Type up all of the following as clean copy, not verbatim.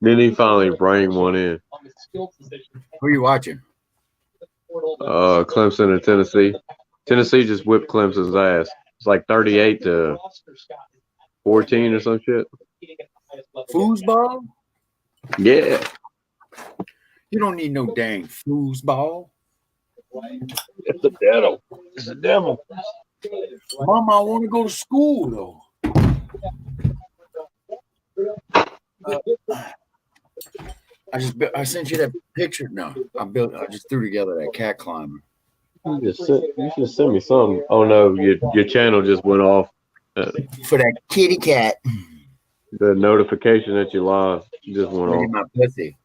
Then he finally bring one in. Who are you watching? Clemson and Tennessee. Tennessee just whipped Clemson's ass. It's like 38-14 or some shit. Foosball? Yeah. You don't need no dang foosball. It's the devil. It's the devil. Mama, I want to go to school though. I sent you that picture. No, I just threw together that cat climber. You should send me something. Oh no, your channel just went off. For that kitty cat. The notification that you lost just went Look off. at my pussy.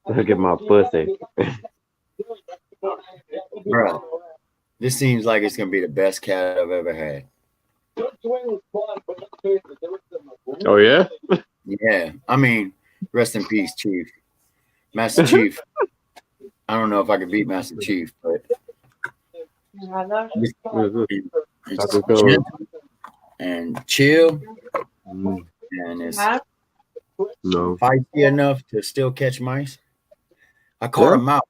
Look at my pussy. Bro, this seems like it's gonna be the best cat I've ever had. Oh yeah? Yeah, I mean, rest in peace, Chief. Master Chief. I don't know if I could beat Master Chief, but it's gentle and chill, and it's feisty enough to still catch mice. I caught a mouse.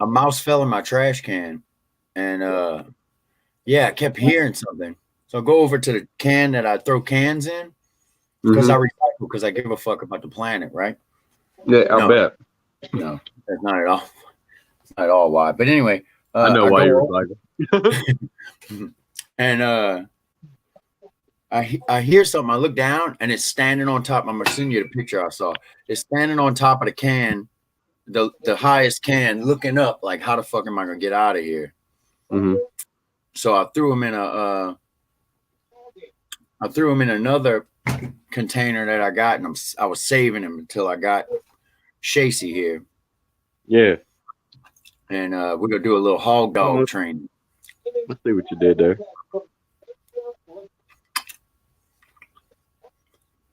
A mouse fell in my trash can, and I kept hearing something. So I go over to the can that I throw cans in because I recycle, because I give a fuck about the planet, right? Yeah, I bet. No, that's not at all. That's not at all why. But anyway, I know why you're recycling. And I hear something. I look down, and it's standing on top. I'm gonna send you the picture I saw. It's standing on top of the can, the highest can, looking up like, how the fuck am I gonna get out of here? So I threw him in another container that I got, and I was saving him until I got Shacey here. Yeah. And we're gonna do a little hog dog training. Let's see what you did there.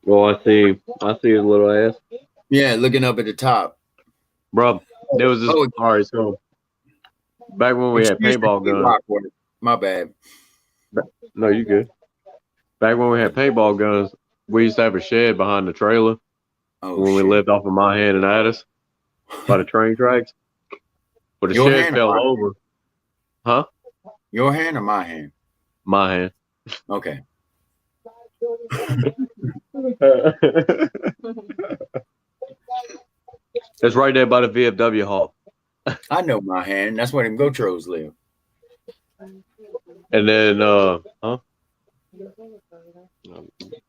Well, I see his little ass. Yeah, looking up at the top. Bro, there was this. All right, so back when we had paintball guns. My bad. No, you good. Back when we had paintball guns, we used to have a shed behind the trailer when we lived off of my hand and Addis by the train tracks. But the shed fell over. Huh? Your hand or my hand? My hand. Okay. It's right there by the VFW hall. I know my hand. That's where them Gotros live. And then, I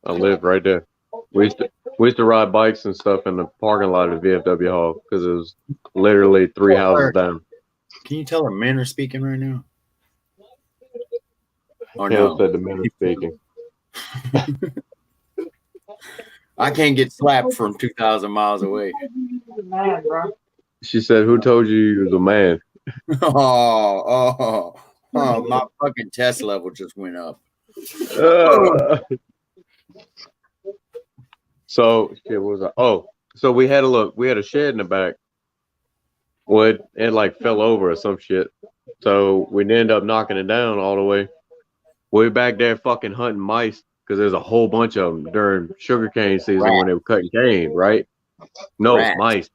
live right there. We used to ride bikes and stuff in the parking lot of the VFW hall because it was literally 3 houses down. Can you tell the men are speaking right now? Or no? Said the men are speaking. I can't get slapped from 2,000 miles away. She said, "Who told you you was a man?" Oh, my fucking test level just went up. So shit, what was I? Oh, so we had a shed in the back. Well, it like fell over or some shit. So we ended up knocking it down all the way. We're back there fucking hunting mice because there's a whole bunch of them during sugarcane season when they were cutting cane, right? No, mice.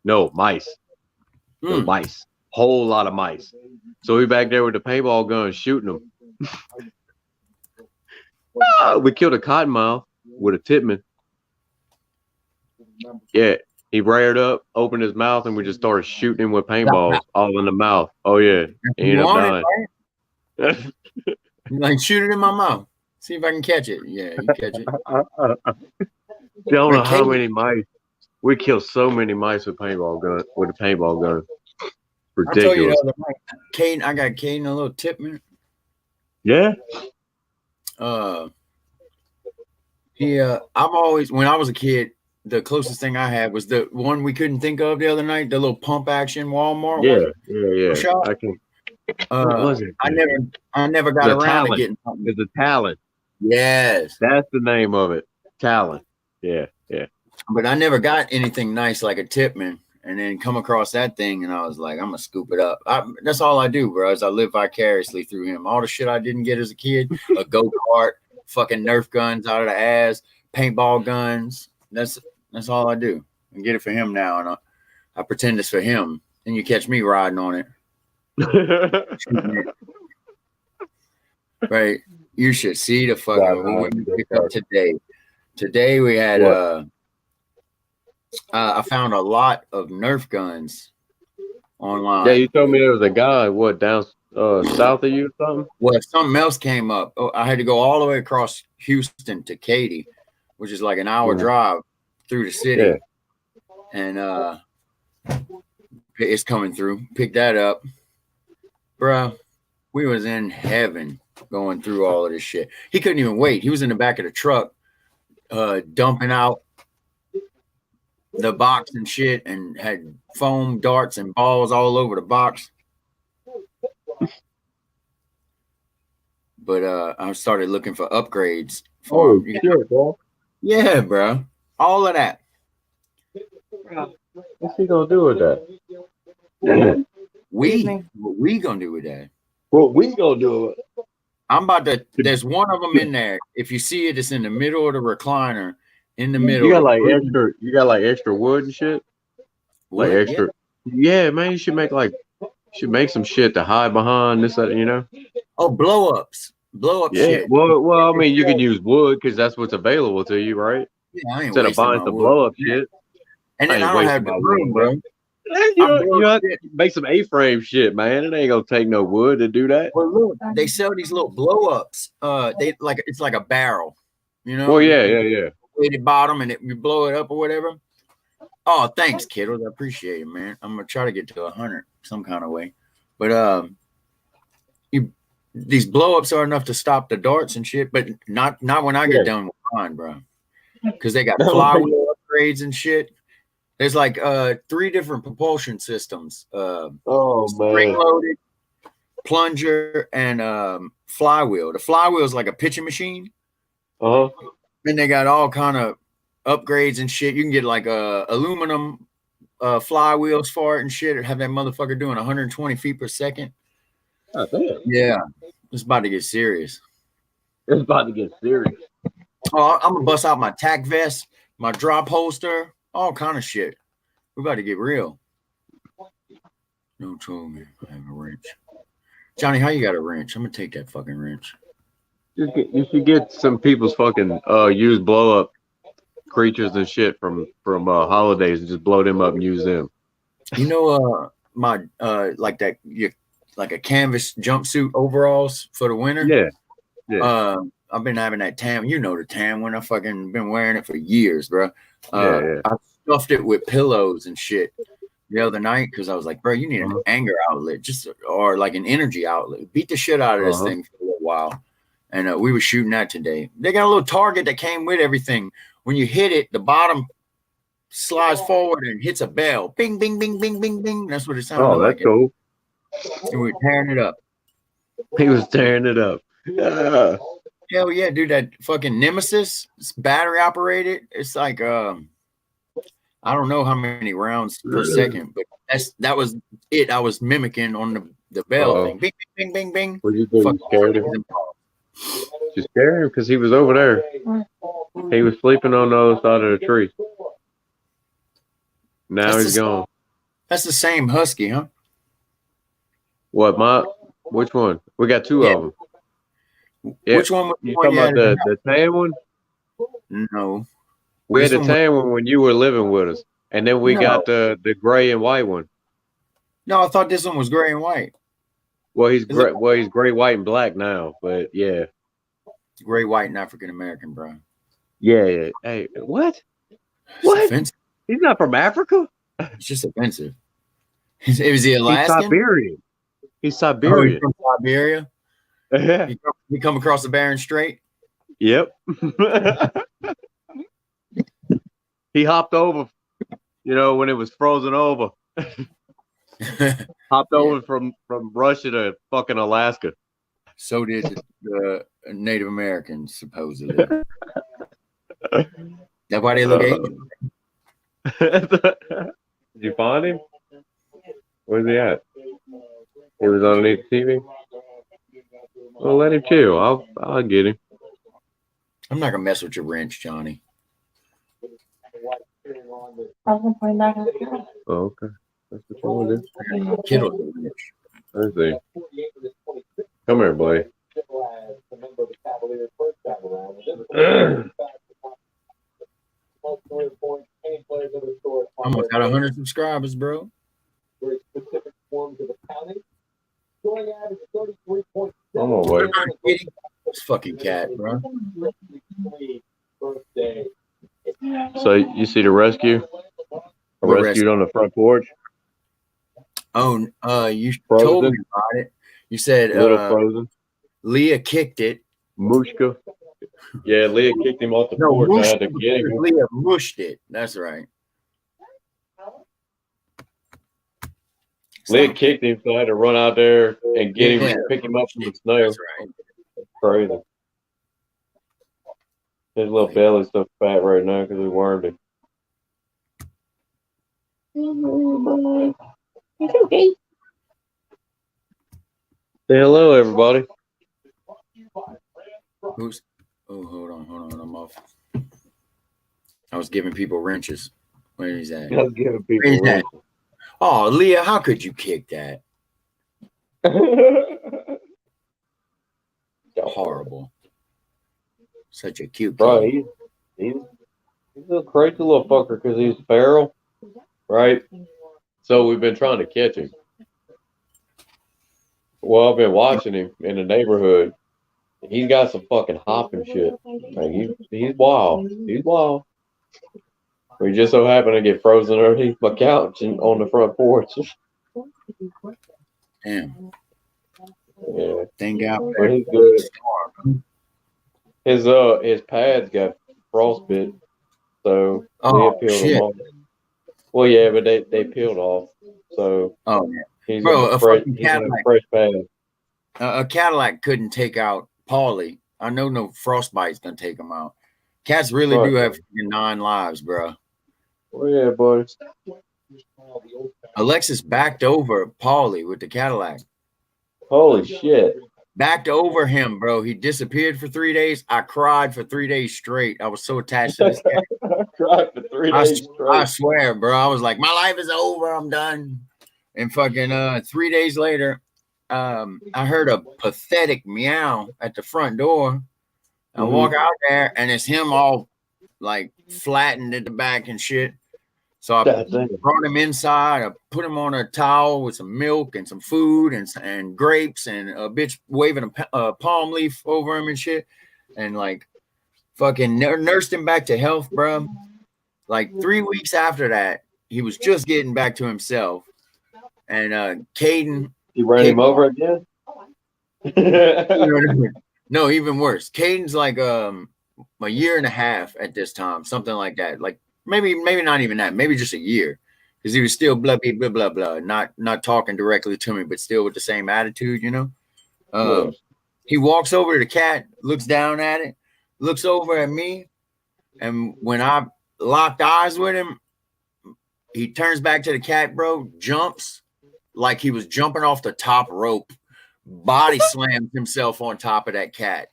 No, mice. No, mice. Whole lot of mice. So we back there with the paintball gun shooting them. We killed a cottonmouth with a titman. Yeah, he reared up, opened his mouth, and we just started shooting him with paintballs all in the mouth. Oh yeah, he ended up dying. Like, shoot it in my mouth. See if I can catch it. Yeah, you catch it. Don't know how many mice. We killed so many mice with a paintball gun. Ridiculous. I told you the other night, Caden, I got Caden a little tip, Yeah. I've always, when I was a kid, the closest thing I had was the one we couldn't think of the other night, the little pump action Walmart. Yeah. Shop. I can. What was it? I never got around to getting something. It's a Talon. Yes. That's the name of it. Talon. Yeah. But I never got anything nice like a Tipman, and then come across that thing, and I was like, I'm gonna scoop it up. That's all I do, bro. Is I live vicariously through him. All the shit I didn't get as a kid, a go-kart, fucking Nerf guns out of the ass, paintball guns. That's all I do. I get it for him now, and I pretend it's for him. And you catch me riding on it. Right. You should see the fucking what we picked up today. Today we had I found a lot of Nerf guns online. Yeah, you told me there was a guy down south of you or something. Well, something else came up. Oh, I had to go all the way across Houston to Katy, which is like an hour drive through the city. Yeah. And it's coming through. Pick that up. Bro, we was in heaven going through all of this shit. He couldn't even wait. He was in the back of the truck dumping out the box and shit and had foam darts and balls all over the box. But I started looking for upgrades for him. Sure, bro. Yeah, bro. All of that. What's he gonna do with that? What we gonna do with that? What we gonna do with it? I'm about to. There's one of them in there. If you see it, it's in the middle of the recliner. In the middle. You got like extra. You got like extra wood and shit. Like extra. Yeah, man. You should make some shit to hide behind this. You know. Oh, blow ups. Shit. Well. I mean, you can use wood because that's what's available to you, right? Yeah, I ain't instead of buying some blow up shit. And then I don't have the room, bro. You have to make some A-frame shit, man. It ain't gonna take no wood to do that. Well, look, they sell these little blow ups. It's like a barrel, you know. Well, yeah. Weighted bottom, and you blow it up or whatever. Oh, thanks, kiddos. I appreciate it, man. I'm gonna try to get to 100 some kind of way, but these blow ups are enough to stop the darts and shit, but not when I get done with mine, bro. Because they got flywheel upgrades and shit. There's like 3 different propulsion systems. Spring-loaded, plunger, and flywheel. The flywheel is like a pitching machine. And they got all kind of upgrades and shit. You can get like aluminum flywheels for it and shit. Have that motherfucker doing 120 feet per second. Oh, damn. Yeah, it's about to get serious. It's about to get serious. Oh, I'm gonna bust out my tack vest, my drop holster, all kind of shit. We about to get real. No told me I have a wrench. Johnny, how you got a wrench? I'm gonna take that fucking wrench. You should get some people's fucking used blow up creatures and shit from holidays and just blow them up and use them. You know, my like that, like a canvas jumpsuit overalls for the winter. Yeah. I've been having that tan. You know the tan one. I fucking been wearing it for years, bro. Yeah. I stuffed it with pillows and shit the other night because I was like, bro, you need an anger outlet, or like an energy outlet. Beat the shit out of this thing for a little while. And we were shooting that today. They got a little target that came with everything. When you hit it, the bottom slides forward and hits a bell. Bing, bing, bing, bing, bing, bing. That's what it sounded like. Oh, that's cool. And we were tearing it up. He was tearing it up. Yeah. Hell yeah, dude. That fucking Nemesis, it's battery operated. It's like I don't know how many rounds per second, but that was it. I was mimicking on the bell thing. Bing, bing, bing, bing, bing. Were you scared of him? You scared him because he was over there. He was sleeping on the other side of the tree. Now he's gone. That's the same husky, huh? What, which one? We got 2 of them. Yeah. Which one? You talking about the tan one? No. We had the tan one when you were living with us. And then we got the gray and white one. No, I thought this one was gray and white. Well, he's gray. Well, he's gray, white, and black now. But yeah, gray, white, and African American, bro. Yeah. Hey, what? What? Offensive. He's not from Africa. It's just offensive. Is he Alaskan? He's Siberian. He's Siberian. Oh, he's from Siberia. Yeah. You come across the Bering Strait. Yep. He hopped over. You know, when it was frozen over. Hopped over from Russia to fucking Alaska. So did the Native Americans, supposedly. That's why they look Asian. Did you find him? Where's he at? He was underneath the TV. Well, let him chill. I'll get him. I'm not gonna mess with your wrench, Johnny. Oh, okay. That's what you want to do. I got Kittle wrench. Let's see. Come here, boy. Almost got 100 subscribers, bro. I'm on way. This fucking cat, bro. So you see the rescue? I What rescued on the front porch. Oh, you Frozen. told me about it. You said Little frozen. Leah kicked it. Mushka. Yeah, Leah kicked him off the porch. I had to get him. Leah mushed it. That's right. Leah kicked him, so I had to run out there and get him, pick him up from the snow. That's right. That's crazy. His little belly's so fat right now because we wormed him. It's okay. Say hello, everybody. Who's? Oh, hold on. I'm off. I was giving people wrenches. Where is that? I was giving people wrenches. Oh, Leah, how could you kick that? Horrible. Such a cute bro. kid. He's a crazy little fucker because he's feral, right? So we've been trying to catch him. Well, I've been watching him in the neighborhood. He's got some fucking hopping shit. Like he's wild. He's wild. We just so happen to get frozen underneath my couch and on the front porch. Damn. Yeah. Thank God. But he's good. His pads got frostbit, so we peeled them off. Well, yeah, but they peeled off. So yeah. He's Bro, a fresh pad. A Cadillac couldn't take out Paulie. I know no frostbite's gonna take him out. Cats really do have 9 lives, bro. Oh yeah, buddy. Alexis backed over Paulie with the Cadillac. Holy shit. Backed over him, bro. He disappeared for 3 days. I cried for 3 days straight. I was so attached to this cat. I cried for 3 days straight. I swear, bro. I was like, my life is over. I'm done. And fucking 3 days later, I heard a pathetic meow at the front door. I walk out there and it's him all like flattened at the back and shit. So I brought him inside. I put him on a towel with some milk and some food and grapes and a bitch waving a palm leaf over him and shit. And like fucking nursed him back to health, bro. Like 3 weeks after that, he was just getting back to himself. And Caden. You ran him over again? No, even worse. Caden's like a year and a half at this time, something like that. Like maybe not even that, maybe just a year. Because he was still blah blah blah blah, not talking directly to me, but still with the same attitude, you know. He walks over to the cat, looks down at it, looks over at me, and when I locked eyes with him, he turns back to the cat, bro, jumps like he was jumping off the top rope, body slams himself on top of that cat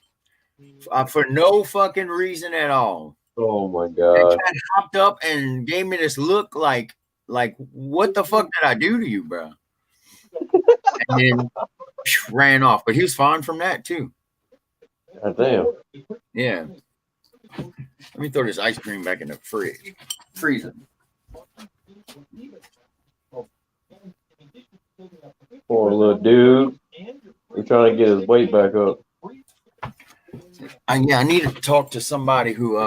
for no fucking reason at all. Oh my god! That cat hopped up and gave me this look like what the fuck did I do to you, bro? And then ran off, but he was fine from that too. God damn. Yeah. Let me throw this ice cream back in the fridge. Freezer. Poor little dude. He's trying to get his weight back up. I need to talk to somebody who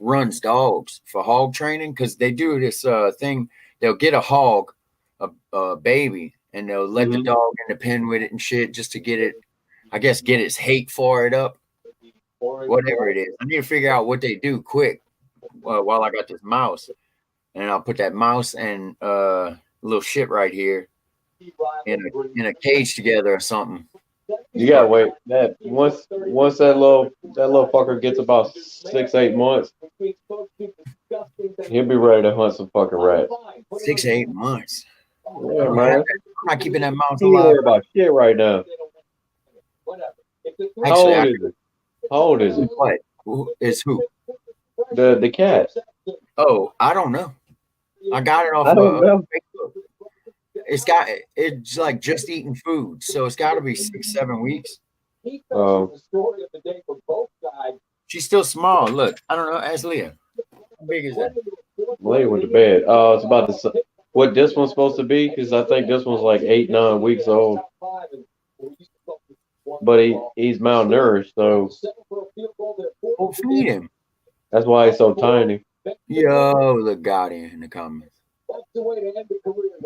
runs dogs for hog training, because they do this thing. They'll get a hog, a baby, and they'll let the dog in the pen with it and shit just to get it, I guess, get its hate for it up. Whatever it is. I need to figure out what they do quick while I got this mouse. And I'll put that mouse and little shit right here in a cage together or something. You gotta wait. That once that little fucker gets about 6-8 months, he'll be ready to hunt some fucking rats. 6 8 months. Yeah, man. I'm not keeping that mouse He alive. worry about shit right now. Actually, How old is it? What? Who is who? The cat. Oh, I don't know. I got it off I don't know. Facebook. It's like just eating food, so it's got to be 6-7 weeks. Oh, She's still small. Look, I don't know. Ask Leah. How big is that? Lady went to bed. It's about what this one's supposed to be because I think this one's like 8, 9 weeks old. But he's malnourished, so Oh, feed him. that's why he's so tiny. Yo, look, Gotti in the comments.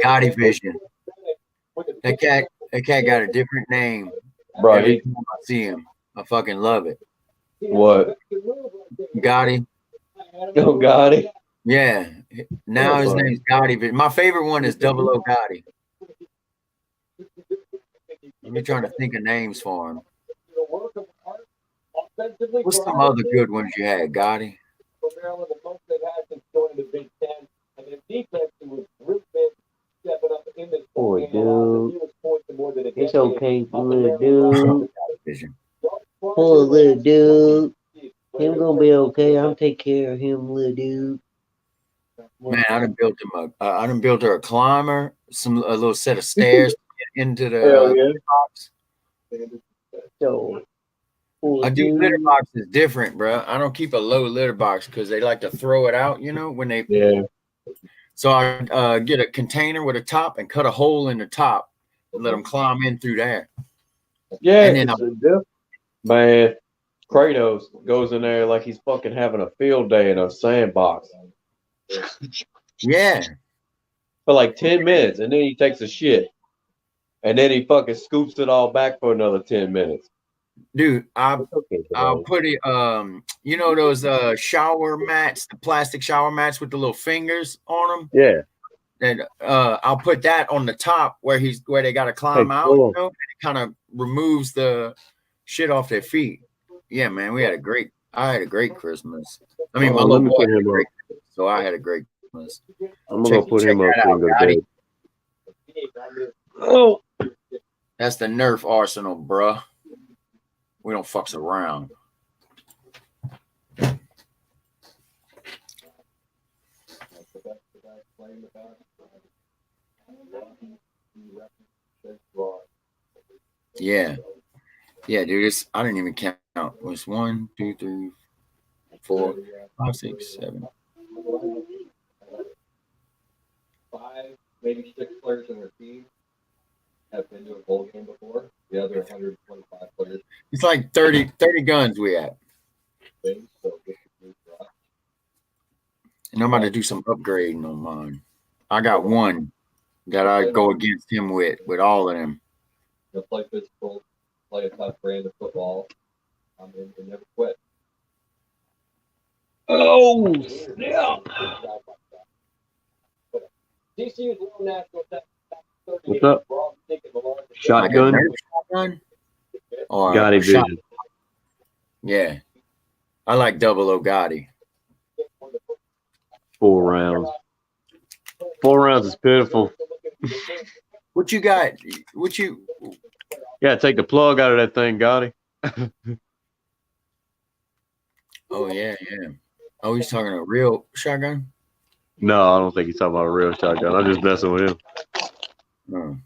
Gotti Vision. That cat got a different name. Bro, Every time I see him, I fucking love it. what? Gotti. Oh, got it. Yeah. Now his name's Gotti Vision. My favorite one is Double O Gotti. Let me trying to think of names for him. What's some other good ones you had, Gotti? Poor dude. It's okay, little dude. Vision. Poor little dude. Him gonna be okay. I'm take care of him, little dude. Man, I done built her a climber, a little set of stairs to get into the Hell yeah. box. So, I do litter boxes different, bro. I don't keep a low litter box because they like to throw it out, when they. Yeah. So I get a container with a top and cut a hole in the top and let them climb in through there. Yeah. And then man, Kratos goes in there like he's fucking having a field day in a sandbox yeah, for like 10 minutes, and then he takes a shit, and then he fucking scoops it all back for another 10 minutes. dude, I'll Okay, put it. Those shower mats, the plastic shower mats with the little fingers on them. yeah. And I'll put that on the top where they got to climb out. Cool. And it kind of removes the shit off their feet. Yeah, man, I had a great Christmas. I mean, my little boy had a great Christmas, so I had a great Christmas. I'm gonna put him up out, bed. Oh, that's the Nerf arsenal, bruh. We don't fucks around. Yeah, dude. I didn't even count. It was 1, 2, 3, 4, 5, 6, 7. 5, maybe 6 players in their team have been to a bowl game before. The other 125 players. It's like 30 guns we had. And I'm about to do some upgrading on mine. I got one that I go against him with all of them. They'll play physical, play a tough brand of football, and never quit. Oh, snap. What's up? Shotgun? Like shotgun? Or Gotti Vision. Yeah. I like Double O Gotti. 4 rounds. 4 rounds is pitiful. What you got? Yeah, take the plug out of that thing, Gotti. Oh, yeah. Oh, he's talking a real shotgun? No, I don't think he's talking about a real shotgun. I'm just messing with him.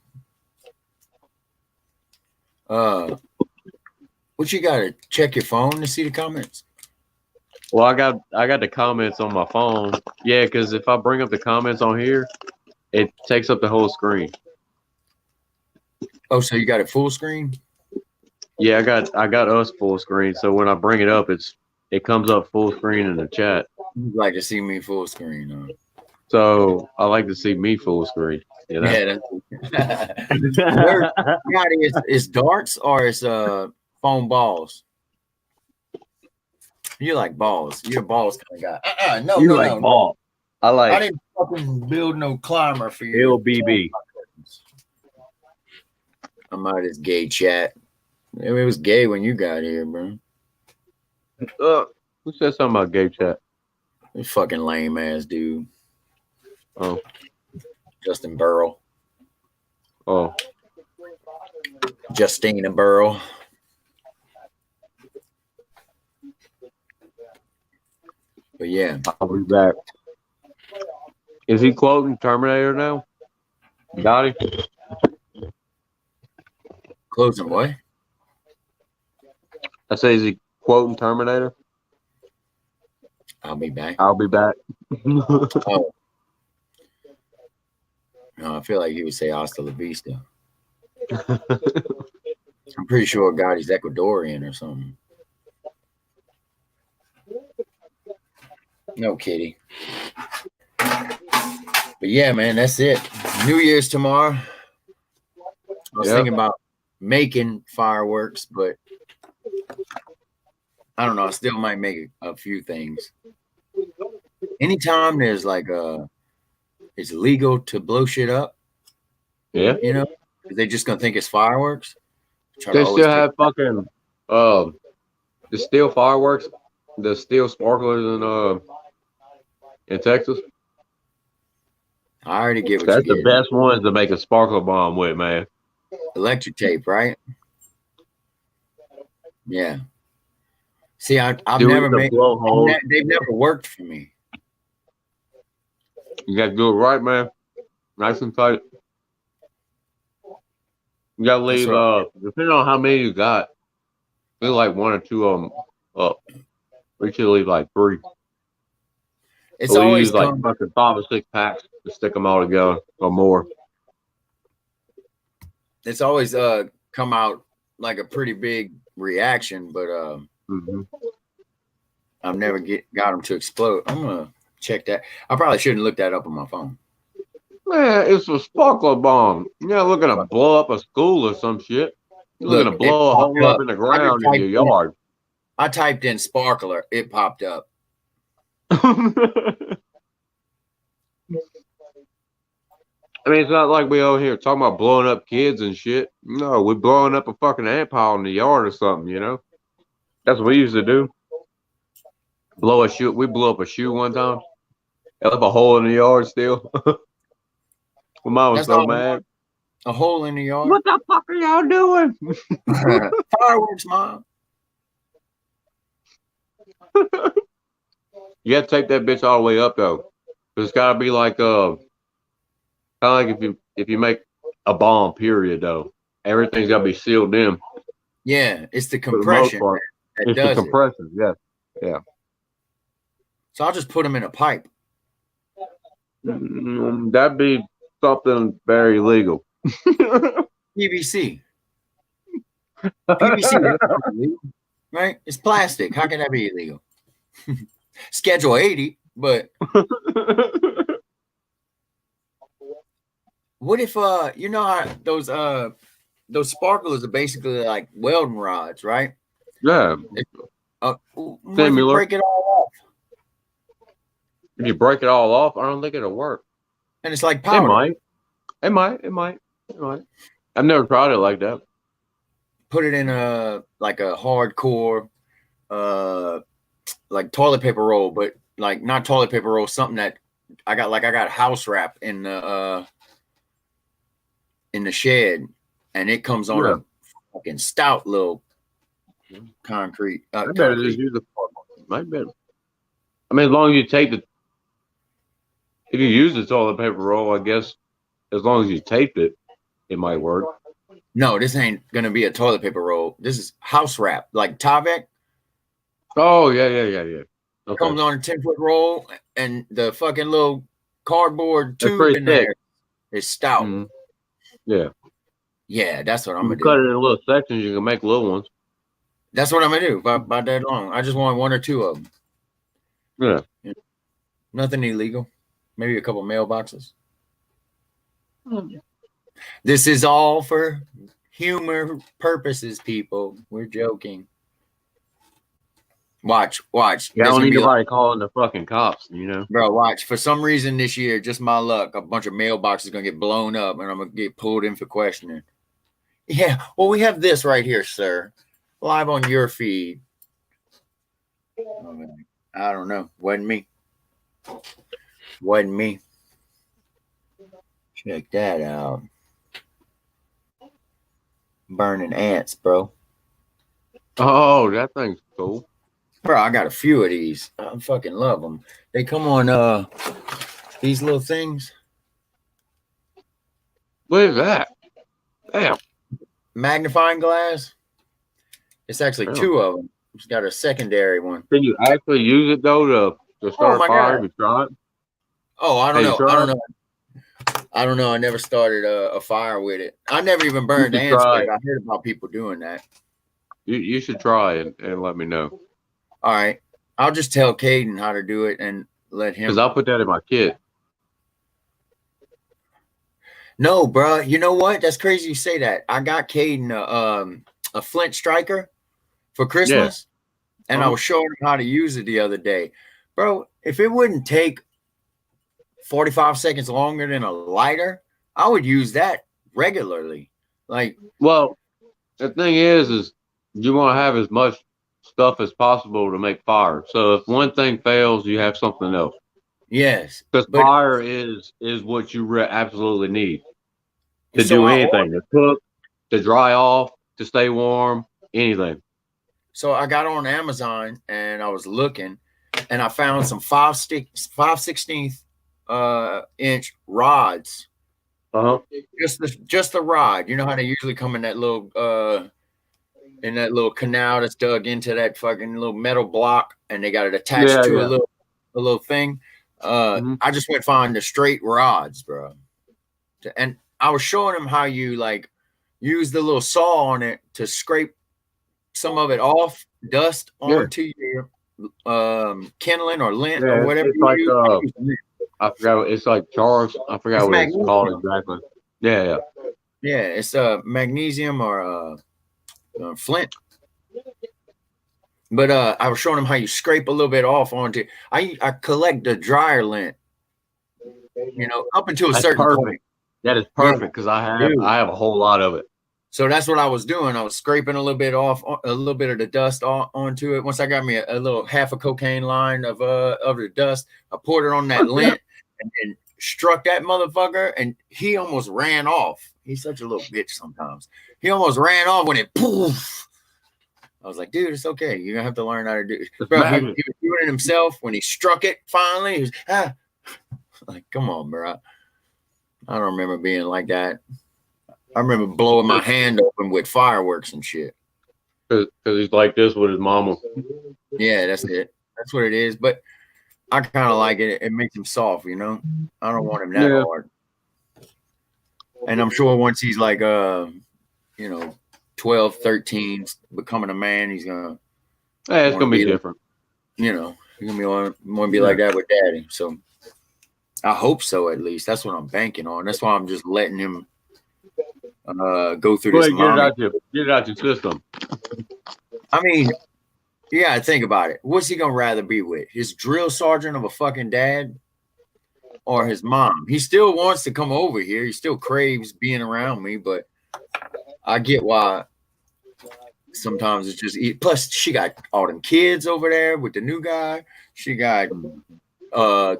What you got to check your phone to see the comments? Well, I got the comments on my phone. Yeah, because if I bring up the comments on here, it takes up the whole screen. Oh, so you got it full screen? Yeah, I got us full screen. So when I bring it up, it comes up full screen in the chat. You'd like to see me full screen, huh? So I like to see me full screen. You know? Yeah, it's darts or it's foam balls. You like balls. You're a balls kind of guy. No. ball. I didn't fucking build no climber for you. LBB. I might as gay chat. It was gay when you got here, bro. Who said something about gay chat? You fucking lame ass dude. Oh. Justin Burrow. Oh. Justina Burrow. But yeah, I'll be back. Is he quoting Terminator now? Got he? closing what? I say, is he quoting Terminator? I'll be back. I'll be back. Oh, no, I feel like he would say hasta la vista. I'm pretty sure God is Ecuadorian or something. No kitty. But yeah, man, that's it. New Year's tomorrow. I was thinking about making fireworks, but I don't know. I still might make a few things. Anytime there's like it's legal to blow shit up, Yeah. you know, they're just gonna think it's fireworks. Try to They always still take. have fucking the steel fireworks, the steel sparklers in Texas. I already get what That's you're the getting. best ones to make a sparkler bomb with, man. Electric tape, right? Yeah. See, I've Do never it the made. blowhole. They've never worked for me. You got to do it right, man. Nice and tight. You got to That's leave. what Depending on how many you got, leave like one or two of them up. We should leave like three. it's So we always use like come. fucking 5 or 6 packs to stick them all together or more. It's always come out like a pretty big reaction, but I've never got them to explode. I'm gonna check that. I probably shouldn't look that up on my phone. Man, it's a sparkler bomb. You're not looking to blow up a school or some shit. You're looking Look, to it blow a popped hole up up. in the I just ground in your yard. I typed in sparkler. It popped up. I mean, it's not like we over here talking about blowing up kids and shit. No, we're blowing up a fucking ant pile in the yard or something, you know? That's what we used to do. Blow a shoe. We blew up a shoe one time. It left a hole in the yard still. My mom was That's so all. mad. A hole in the yard. What the fuck are y'all doing? Fireworks, mom. You got to take that bitch all the way up though. It's got to be like kind of like if you make a bomb. Period though. Everything's got to be sealed in. Yeah, it's the For the most compression part, that it's the does it. compression. Yeah, yeah. So I'll just put them in a pipe. That'd be something very legal. PVC. PVC, illegal, right? It's plastic. How can that be illegal? Schedule 80, but what if you know how those sparklers are basically like welding rods, right? Yeah. What if you break it all off? If you break it all off, I don't think it'll work. And it's like powder. It might. I've never tried it like that. Put it in like a hardcore like toilet paper roll, but like not toilet paper roll, something that I got house wrap in the shed, and it comes on a fucking stout little concrete. I better just use the might better. I mean, as long as you tape it, if you use the toilet paper roll, I guess as long as you tape it, it might work. No, this ain't gonna be a toilet paper roll. This is house wrap, like Tavek. Oh yeah. Okay. Comes on a 10-foot roll, and the fucking little cardboard tube in there is stout. Mm-hmm. Yeah. Yeah, that's what I'm gonna do. Cut it in little sections. You can make little ones. That's what I'm gonna do. About that long. I just want 1 or 2 of them. Yeah. Nothing illegal. Maybe a couple mailboxes. This is all for humor purposes, people. We're joking. Watch. Yeah, I don't need nobody calling the fucking cops, you know. Bro, watch. For some reason this year, just my luck, a bunch of mailboxes gonna get blown up, and I'm gonna get pulled in for questioning. Yeah, well, we have this right here, sir, live on your feed. I don't know. Wasn't me. Check that out. Burning ants, bro. Oh, that thing's cool. Bro, I got a few of these. I fucking love them. They come on these little things. What is that? Damn. Magnifying glass. It's actually Damn. two of them. It's got a secondary one. Can you actually use it though to start a my fire? God. Have you tried? Oh, I don't Hey, know. try I don't it? know. I don't know. I never started a fire with it. I never even You burned should ants try with it. it. I heard about people doing that. You should try it and let me know. All right. I'll just tell Caden how to do it and let Because him. I'll put that in my kit. No, bro. You know what? That's crazy you say that. I got Caden a flint striker for Yeah. Christmas, and I was showing him how to use it the other day. Bro, if it wouldn't take 45 seconds longer than a lighter, I would use that regularly. Like, Well, the thing is you want to have as much stuff as possible to make fire. So if one thing fails, you have something else. yes, Because but fire is what you absolutely need to so do I anything, ordered. to cook, to dry off, to stay warm, anything. So I got on Amazon and I was looking, and I found some 5/16 inch rods. Uh huh. Just the rod. You know how they usually come in that little canal that's dug into that fucking little metal block, and they got it attached Yeah, to yeah. a little thing. Mm-hmm. I just went find the straight rods, bro. And I was showing him how you like use the little saw on it to scrape some of it off, dust Yeah, onto your kindling or lint or yeah. whatever It's you like use. I use lint. I forgot. It's like Charles. I forgot It's what it's called magnesium. exactly. Yeah, yeah. Yeah, it's magnesium or flint. But I was showing him how you scrape a little bit off onto. I collect the dryer lint, up until a That's certain perfect. point. That is Yeah, perfect because dude. I have a whole lot of it. So that's what I was doing. I was scraping a little bit off, a little bit of the dust onto it. Once I got me a little half a cocaine line of the dust, I poured it on that lint and then struck that motherfucker, and he almost ran off. He's such a little bitch sometimes. He almost ran off when it poof. I was like, dude, it's okay. You're gonna have to learn how to do it. It's Bro, he magic. was doing it himself when he struck it finally. He was like, come on, bro. I don't remember being like that. I remember blowing my hand open with fireworks and shit. Because he's like this with his mama. Yeah, that's it. That's what it is. But I kind of like it. It makes him soft, I don't want him that Yeah. hard. And I'm sure once he's like 12, 13, becoming a man, he's gonna Hey, it's gonna be different. he's gonna want to be like that with daddy. So I hope so, at least. That's what I'm banking on. That's why I'm just letting him go through Go this ahead, get it out your system. I mean, you gotta think about it. What's he gonna rather be with? His drill sergeant of a fucking dad or his mom? He still wants to come over here. He still craves being around me, but I get why sometimes it's just plus she got all them kids over there with the new guy. She got Nana across.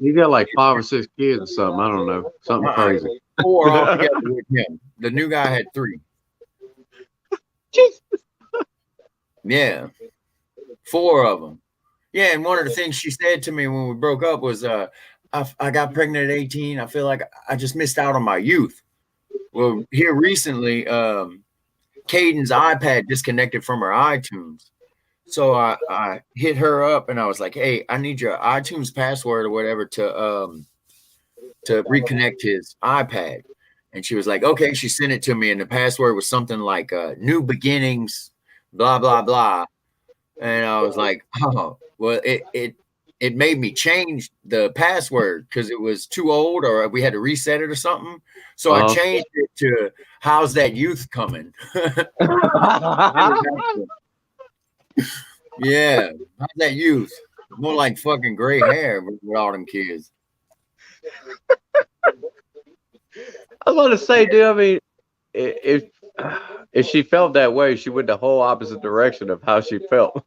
He got like 5 or 6 kids or something. I don't know. Something crazy. 4 altogether with him. The new guy had 3. Jesus. Yeah, 4 of them. Yeah, and one of the things she said to me when we broke up was, I got pregnant at 18. I feel like I just missed out on my youth. Well, here recently, Caden's iPad disconnected from her iTunes. So I hit her up and I was like, hey, I need your iTunes password or whatever to reconnect his iPad. And she was like, okay, she sent it to me. And the password was something like new beginnings, blah, blah, blah. And I was like, oh, well, it made me change the password because it was too old or we had to reset it or something. So I changed it to how's that youth coming? Yeah, how's that youth? More like fucking gray hair with all them kids. I was gonna say, dude. I mean, if she felt that way, she went the whole opposite direction of how she felt.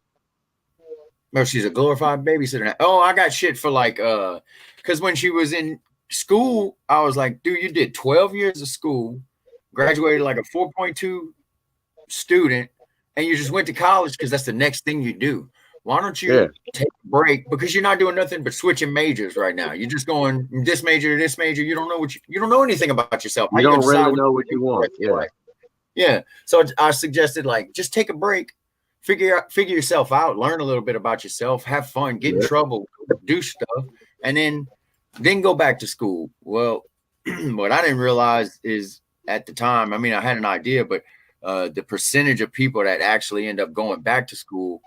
No, she's a glorified babysitter. Oh, I got shit for like because when she was in school, I was like, dude, you did 12 years of school, graduated like a 4.2 student, and you just went to college because that's the next thing you do. Why don't Yeah. you take a break? Because you're not doing nothing but switching majors right now. You're just going this major to this major. You don't know you don't know anything about yourself. How You you gonna don't decide really what know what you you do for the want. rest of your life? Yeah. So I suggested like just take a break, figure yourself out, learn a little bit about yourself, have fun, get in trouble, do stuff, and then go back to school. Well, what I didn't realize is at the time, I mean, I had an idea, but the percentage of people that actually end up going back to school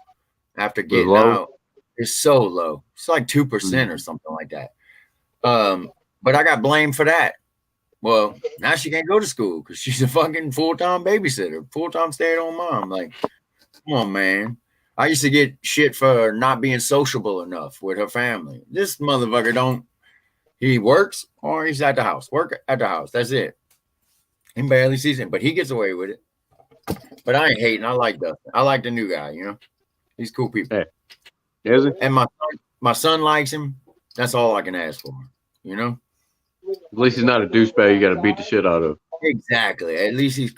after Was getting low. out is so low. It's like 2% or something like that. But I got blamed for that. Well, now she can't go to school because she's a fucking full-time babysitter, full-time stay-at-home mom. Like, come on, man. I used to get shit for not being sociable enough with her family. This motherfucker don't. He works or he's at the house. Work at the house. That's it. He barely sees him, but he gets away with it. But I ain't hating. I like Dustin. I like the new guy. You know, he's cool people. Hey, is it? And my son likes him. That's all I can ask for. You know. At least he's not a douchebag you got to beat the shit out of. Exactly. At least he's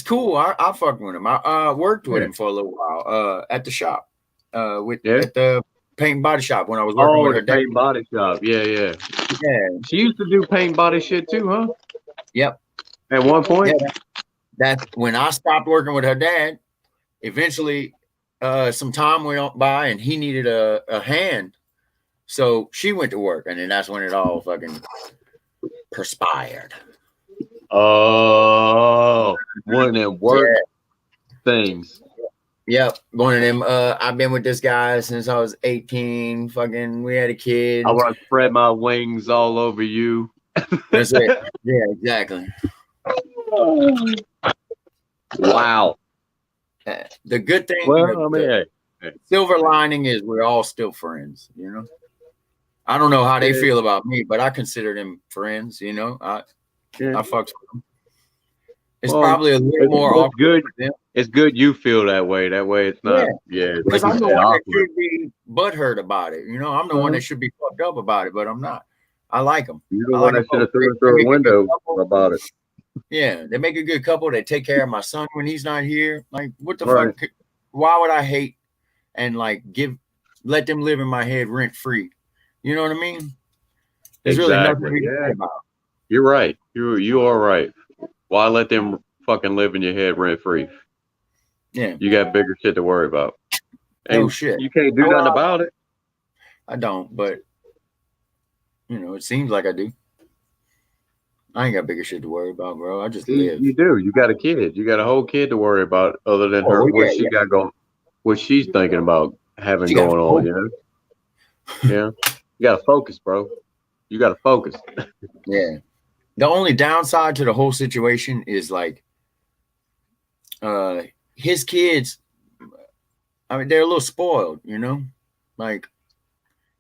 cool. I fucked with him. I worked with him for a little while at the shop at the paint and body shop when I was working with her the dad. paint body shop. Yeah. Yeah. She used to do paint body shit too, huh? Yep. At one point. Yeah. That's when I stopped working with her dad. Eventually, some time went by and he needed a hand, so she went to work, and then that's when it all fucking perspired. Oh, one of them work things. Yep, one of them. I've been with this guy since I was 18. Fucking, we had a kid. I want to spread my wings all over you. That's it. Yeah, exactly. Wow. The good thing, Well, I mean, silver lining is we're all still friends. You know, I don't know how they feel about me, but I consider them friends. You know, I fucks with them. It's probably a little more awkward. Good. It's good you feel that way. That way it's not. Yeah, because I'm the one that should be butthurt about it. You know, I'm the one that should be fucked up about it, but I'm not. I like them. You're the one that should have thrown it through a window about it. Yeah, they make a good couple. They take care of my son when he's not here. Like, what the fuck? Why would I hate and like let them live in my head rent free? You know what I mean? There's really nothing to say about. You're right. You are right. Why let them fucking live in your head rent free? Yeah, you got bigger shit to worry about. Oh shit! You can't do nothing about it. I don't, but you know, it seems like I do. I ain't got bigger shit to worry about, bro. I just live. You do. You got a kid. You got a whole kid to worry about, other than her. What she got going. What she's thinking about having going on. You know. Yeah. You got to focus, bro. You got to focus. Yeah. The only downside to the whole situation is like, his kids. I mean, they're a little spoiled, you know, like,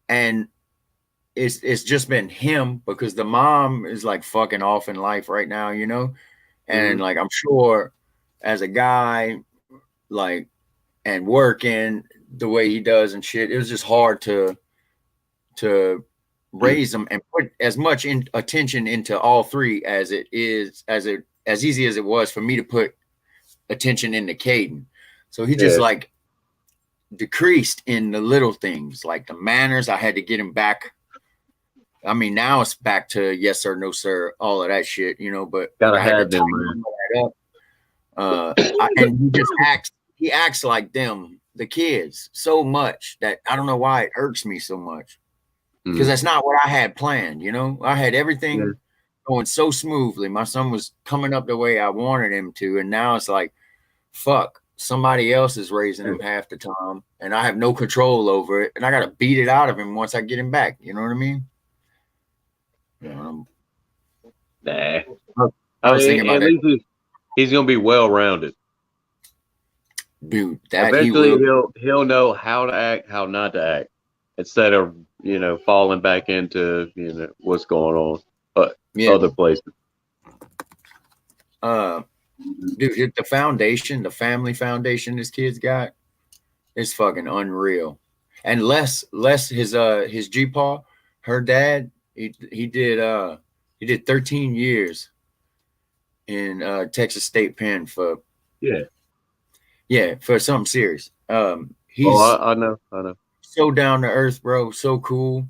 and it's just been him because the mom is like fucking off in life right now, you know, and like I'm sure as a guy, like, and working the way he does and shit, it was just hard to raise them and put as much attention into all three as it is as easy as it was for me to put attention into Caden. So he just like decreased in the little things like the manners. I had to get him back. I mean, now it's back to yes sir, no sir, all of that shit, you know. But gotta have them, man. And he acts like them, the kids, so much that I don't know why it irks me so much because that's not what I had planned. You know, I had everything going so smoothly. My son was coming up the way I wanted him to, and now it's like, fuck. Somebody else is raising him half the time, and I have no control over it, and I got to beat it out of him once I get him back. You know what I mean? Nah. I was thinking about at least he's gonna be well rounded, dude. Eventually, he'll know how to act, how not to act, instead of falling back into what's going on, other places. Dude, the foundation, the family foundation this kid's got is fucking unreal. And Les his G-Paw, her dad, he did 13 years in Texas State Pen for Yeah, for something serious. Oh, He's I know, I know. so down to earth, bro. So cool.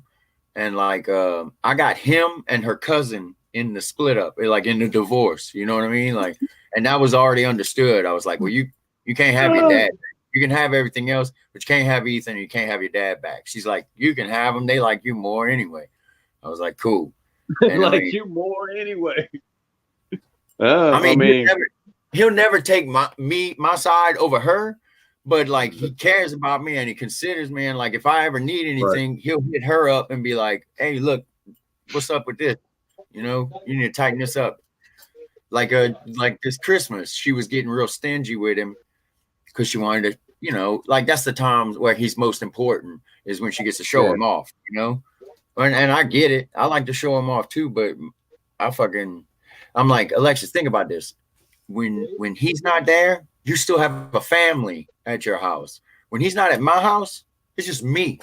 And like, I got him and her cousin in the split up, like in the divorce. You know what I mean? Like, and that was already understood. I was like, well, you can't have your dad. You can have everything else, but you can't have Ethan. You can't have your dad back. She's like, you can have them. They like you more anyway. I was like, cool. And I Like mean, you more anyway. I I mean, mean, he'll never take my side over her, but like he cares about me and he considers me. And like if I ever need right. anything, he'll hit her up and be like, hey, look, what's up with this? You know, you need to tighten this up. Like this Christmas, she was getting real stingy with him because she wanted to, you know, like that's the time where he's most important is when she gets to show Yeah. him off, you know. And I get it. I like to show him off too, but I'm like, Alexis, think about this. When he's not there, you still have a family at your house. When he's not at my house, it's just me,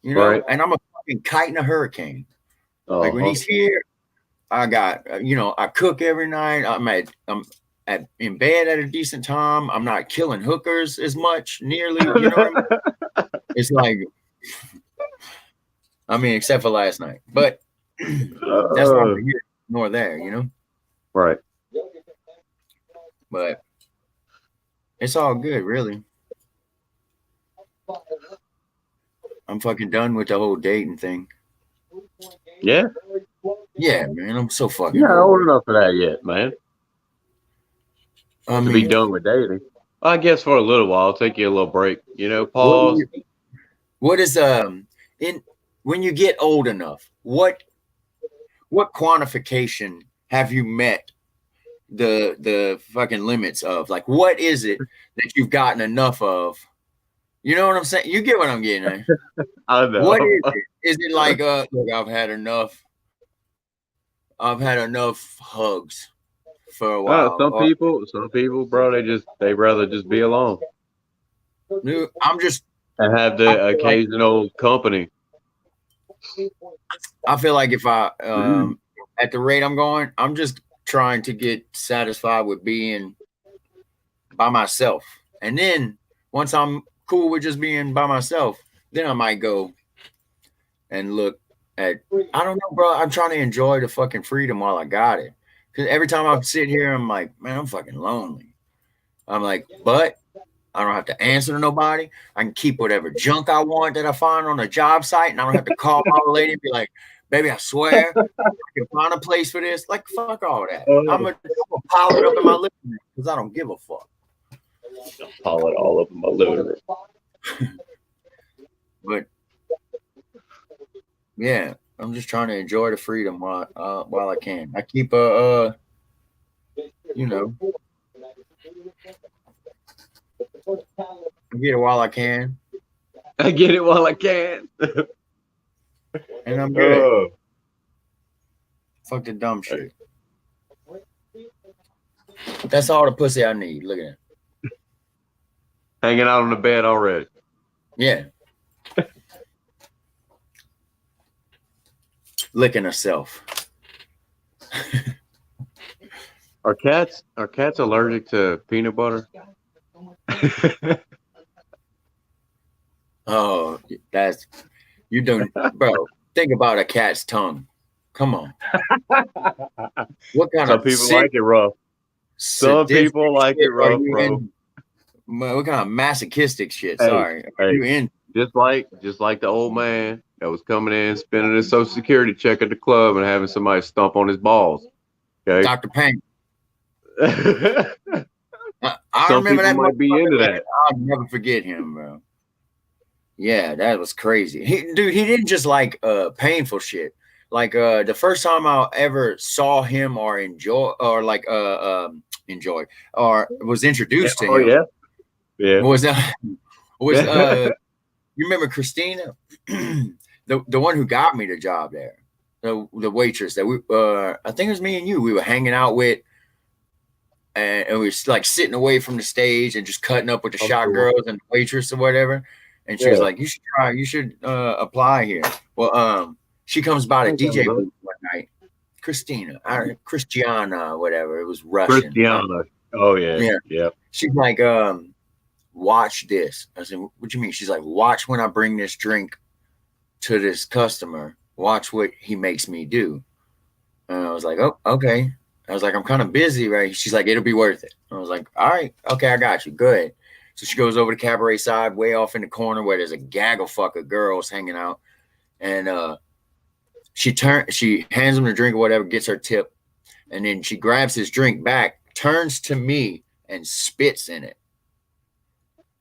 you Right. know, and I'm a fucking kite in a hurricane. Like when Uh-huh. he's here, I got, you know, I cook every night. I'm at in bed at a decent time. I'm not killing hookers as much, nearly. You know what I mean? It's like, I mean, except for last night, but that's Uh, neither here nor there, you know. right. But it's all good, really. I'm fucking done with the whole dating thing. Yeah. Yeah, man, I'm so fucking You're not old over it. enough for that yet, man. I To be mean, done with dating. I guess for a little while, take you a little break. You know, what do pause. you, what is in when you get old enough, what quantification have you met the fucking limits of? Like, what is it that you've gotten enough of? You know what I'm saying? You get what I'm getting at. I What know. is it? Is it like look, I've had enough. I've had enough hugs for a while. Or Some people, bro, they rather just be alone dude, I'm just and have I the feel like occasional company. I feel like if I Mm. at the rate I'm going, I'm just trying to get satisfied with being by myself. And then once I'm cool with just being by myself, then I might go and look at I don't know, bro. I'm trying to enjoy the fucking freedom while I got it. Cause every time I sit here, I'm like, man, I'm fucking lonely. I'm like, but I don't have to answer to nobody. I can keep whatever junk I want that I find on a job site, and I don't have to call my lady and be like, baby, I swear I can find a place for this. Like, fuck all that. I'm Oh, gonna pile it up in my living room because I don't give a fuck. haul it all over my living room. But yeah, I'm just trying to enjoy the freedom while I can. I keep you know, I get it while I can, I get it while I can. and I'm good. Oh, Fuck the dumb shit. That's all the pussy I need. Look at it. hanging out on the bed already. Yeah. Licking herself. Are cats allergic to peanut butter? Oh, that's you don't, bro. Think about a cat's tongue. Come on. What kind Some of people like it rough. Some sadistic people like it shit are rough, you bro. in? What kind of masochistic shit? Hey, Sorry, are hey, you in? just like the old man that was coming in, spending his social security check at the club and having somebody stomp on his balls. Okay. Dr. Payne. I Some remember people that might be motherfucker, into man. that. I'll never forget him, bro. Yeah, that was crazy. Dude, he didn't just like painful shit. Like the first time I ever saw him or enjoy or was Yeah, introduced to oh him yeah, yeah, was was you remember Christina, the one who got me the job there, the waitress that we I think it was me and you we were hanging out with, and we was like sitting away from the stage and just cutting up with the I'm shot cool. girls and the waitress or whatever. And she was Yeah. like, you should apply here. Well, she comes by the DJ Okay, booth one night. Christiana, whatever. It was Russian. Christiana. Oh yeah, Yeah. yeah. She's like, watch this. I said, what you mean? She's like, watch when I bring this drink to this customer. Watch what he makes me do. And I was like, oh, okay. I was like, I'm kind of busy, right? She's like, it'll be worth it. I was like, all right, okay, I got you. Good. So she goes over to cabaret side, way off in the corner where there's a gaggle fuck of girls hanging out. And she hands him the drink or whatever, gets her tip, and then she grabs his drink back, turns to me, and spits in it,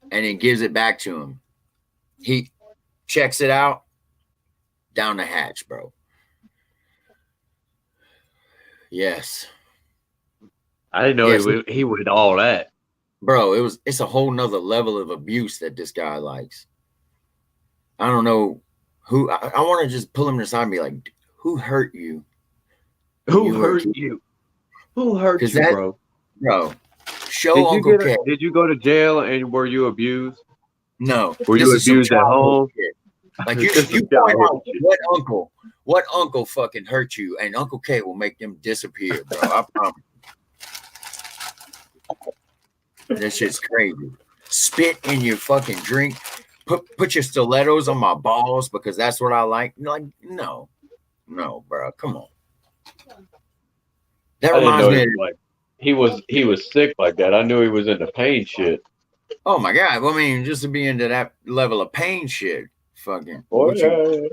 and then gives it back to him. He checks it out, down the hatch, bro. Yes. I didn't know Yes, he would all that. bro. It's a whole nother level of abuse that this guy likes. I don't know who. I want to just pull him aside and be like, who hurt you? Who hurt you? Who hurt you, bro? Bro, show Uncle K. Did you go to jail and were you abused? No. Were you abused at home? Shit. Like you point out what uncle fucking hurt you, and Uncle K will make them disappear, bro. I promise. That shit's crazy. Spit in your fucking drink. Put your stilettos on my balls because that's what I like. Like, no, bro. Come on. That reminds me. Like he was sick like that. I knew he was into pain shit. Oh my god! Well, I mean, just to be into that level of pain shit, fucking. Oh, yeah.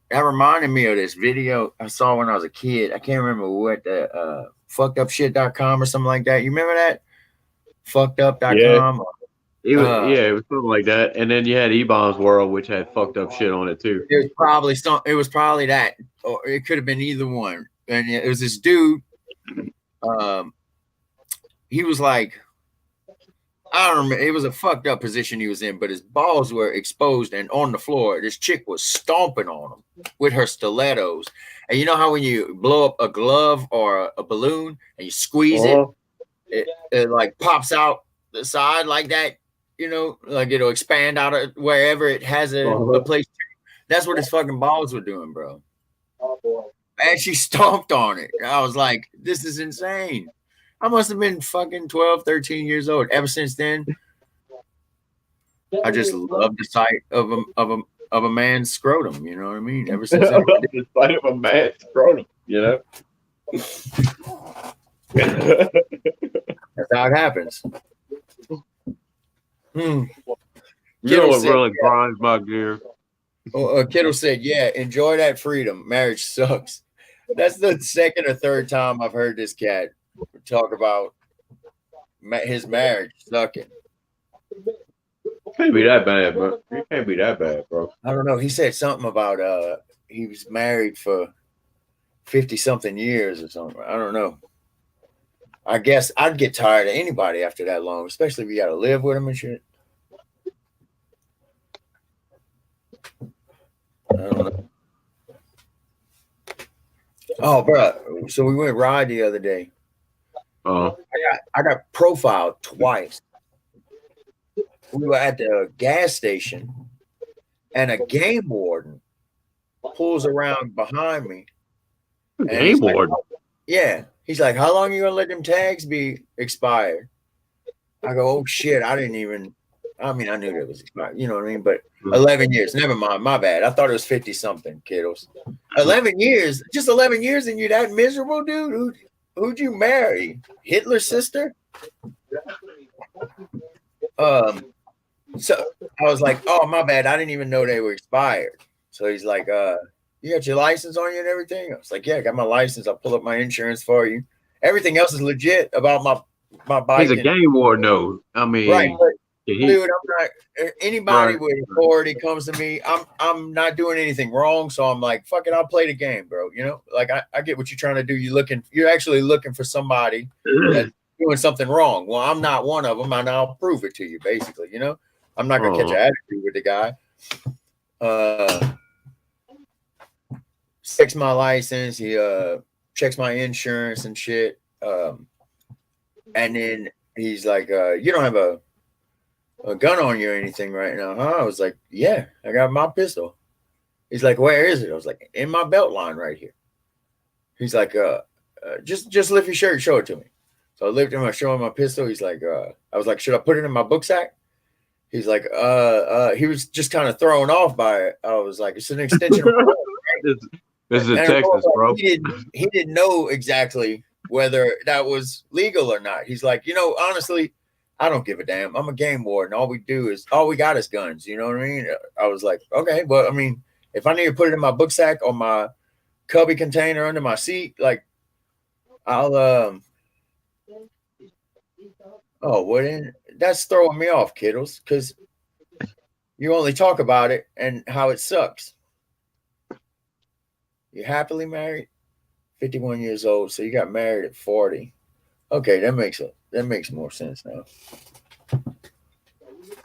That reminded me of this video I saw when I was a kid. I can't remember what the fuckedupshit.com or something like that. You remember that? Fuckedup.com? Yeah. It was something like that. And then you had E-Bomb's World, which had fucked up shit on it too. It was probably that, or it could have been either one. And it was this dude. He was like, I don't remember. It was a fucked up position he was in, but his balls were exposed and on the floor. This chick was stomping on him with her stilettos. And you know how when you blow up a glove or a balloon and you squeeze it like pops out the side like that, you know, like it'll expand out of wherever it has a place. That's what his fucking balls were doing, bro. And she stomped on it. I was like, this is insane. I must have been fucking 12, 13 years old. Ever since then, I just love the sight of a man's scrotum. You know what I mean? Ever since then, the sight of a man's scrotum. You know, that's how it happens. You know what really grinds my gears? Kiddo said, "Yeah, enjoy that freedom. Marriage sucks." That's the second or third time I've heard this cat talk about his marriage sucking. Can't be that bad, bro. It can't be that bad, bro. I don't know. He said something about he was married for 50-something years or something. I don't know. I guess I'd get tired of anybody after that long, especially if you got to live with them and shit. I don't know. Oh, bro. So we went ride the other day. I got profiled twice. We were at the gas station, and a game warden pulls around behind me. Game warden? Like, yeah. He's like, how long are you going to let them tags be expired? I go, oh, shit. I knew that was expired. You know what I mean? But 11 years. Never mind. My bad. I thought it was 50-something, kiddos. 11 years? Just 11 years and you're that miserable, dude? Who'd you marry? Hitler's sister? So I was like, oh, my bad. I didn't even know they were expired. So he's like, you got your license on you and everything? I was like, yeah, I got my license. I'll pull up my insurance for you. Everything else is legit about my bike. He's a game warden, though. I mean, right. Dude, I'm not. Anybody with authority comes to me, I'm not doing anything wrong. So I'm like, fuck it, I'll play the game, bro. You know, like I get what you're trying to do. You're actually looking for somebody that's doing something wrong. Well, I'm not one of them, and I'll prove it to you. Basically, you know, I'm not gonna catch an attitude with the guy. Checks my license. He checks my insurance and shit. And then he's like, you don't have a gun on you or anything right now, huh? I was like, yeah, I got my pistol. He's like, where is it? I was like, in my belt line right here. He's like, just lift your shirt, show it to me. So I lifted him, I showed him my pistol. He's like, I was like, should I put it in my book sack? He's like, he was just kind of thrown off by it. I was like, it's an extension of my arm. this, this is And Texas, bro. he didn't know exactly whether that was legal or not. He's like, honestly, I don't give a damn. I'm a game warden. All we got is guns. You know what I mean? I was like, okay, but I mean, if I need to put it in my book sack or my cubby container under my seat, like I'll oh, well then that's throwing me off, kiddos, because you only talk about it and how it sucks. You're happily married, 51 years old, so you got married at 40. Okay, that makes more sense now.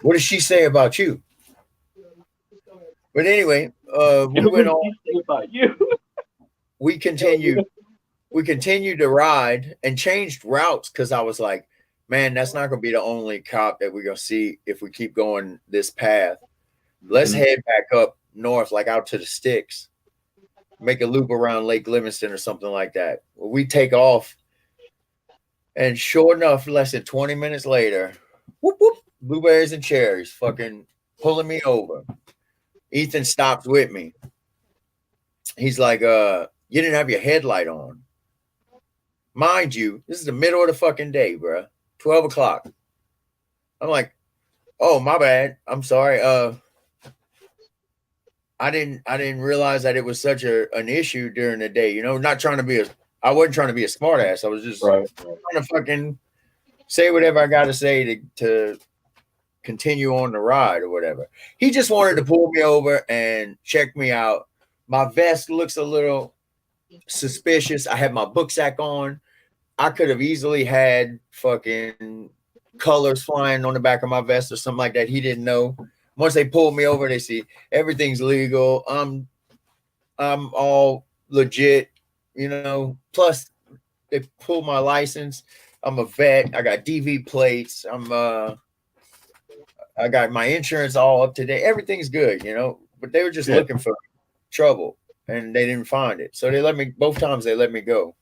What did she say about you? But anyway, we went on. About you. We continued to ride and changed routes because I was like, man, that's not gonna be the only cop that we're gonna see if we keep going this path. Let's head back up north, like out to the sticks, make a loop around Lake Livingston or something like that. We take off, and sure enough, less than 20 minutes later, whoop whoop, blueberries and cherries, fucking pulling me over. Ethan stops with me. He's like, you didn't have your headlight on. Mind you, this is the middle of the fucking day, bro. 12 o'clock. I'm like, oh, my bad. I'm sorry. I didn't realize that it was such an issue during the day. I wasn't trying to be a smartass. I was just trying to fucking say whatever I got to say to continue on the ride or whatever. He just wanted to pull me over and check me out. My vest looks a little suspicious. I had my book sack on. I could have easily had fucking colors flying on the back of my vest or something like that. He didn't know. Once they pulled me over, they see everything's legal. I'm all legit, Plus, they pulled my license. I'm a vet. I got DV plates. I got my insurance all up to date. Everything's good, But they were just looking for trouble, and they didn't find it. So both times they let me go.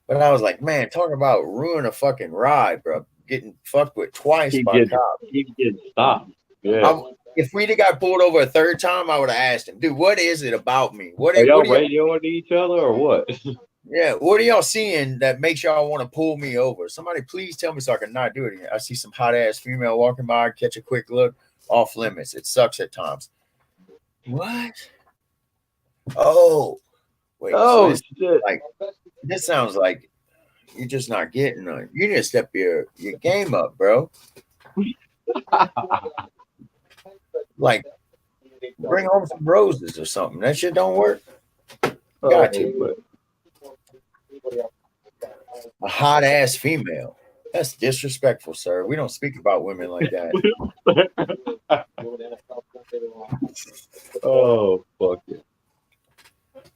But I was like, man, talking about ruin a fucking ride, bro. Getting fucked with twice by cops. Keep getting stopped. Yeah. If we'd have got pulled over a third time, I would have asked him, dude, what is it about me? Are y'all radioing to each other or what? Yeah, what are y'all seeing that makes y'all want to pull me over? Somebody please tell me so I can not do it again. I see some hot ass female walking by, catch a quick look, off limits. It sucks at times. What? Oh, wait. Oh, so shit. this sounds like you're just not getting on. You need to step your game up, bro. Like, bring home some roses or something. That shit don't work. Got you. A hot ass female. That's disrespectful, sir. We don't speak about women like that. Oh, fuck it.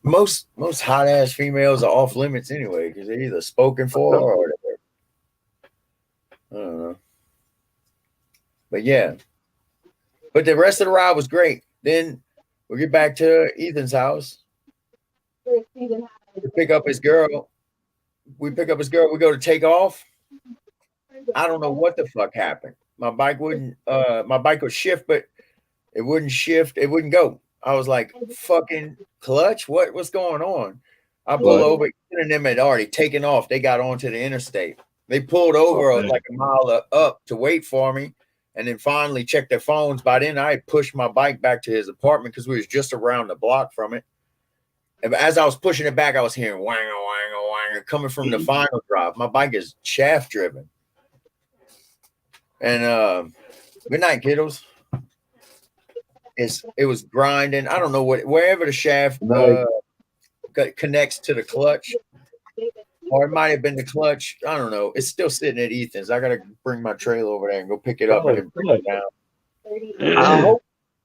Most hot ass females are off limits anyway because they're either spoken for or whatever. I don't know. But yeah. But the rest of the ride was great. Then we get back to Ethan's house. We pick up his girl. We go to take off. I don't know what the fuck happened. My bike would shift, but it wouldn't shift. It wouldn't go. I was like, fucking clutch? What's going on? I pull over. Ethan and them had already taken off. They got onto the interstate. They pulled over like a mile up to wait for me. And then finally checked their phones. By then, I had pushed my bike back to his apartment because we was just around the block from it. And as I was pushing it back, I was hearing wang coming from the final drive. My bike is shaft driven. And good night, kiddos. It was grinding. I don't know wherever the shaft connects to the clutch. Or it might have been the clutch. I don't know. It's still sitting at Ethan's. I gotta bring my trailer over there and go pick it up and then bring it down.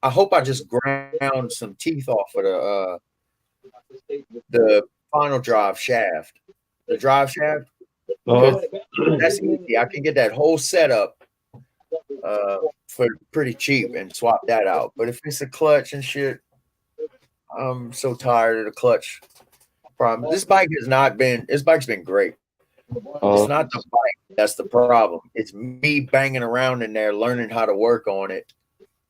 I hope I just ground some teeth off of the final drive shaft. The drive shaft. That's easy. I can get that whole setup for pretty cheap and swap that out. But if it's a clutch and shit, I'm so tired of the clutch problem. This bike's been great. It's not the bike that's the problem. It's me banging around in there, learning how to work on it,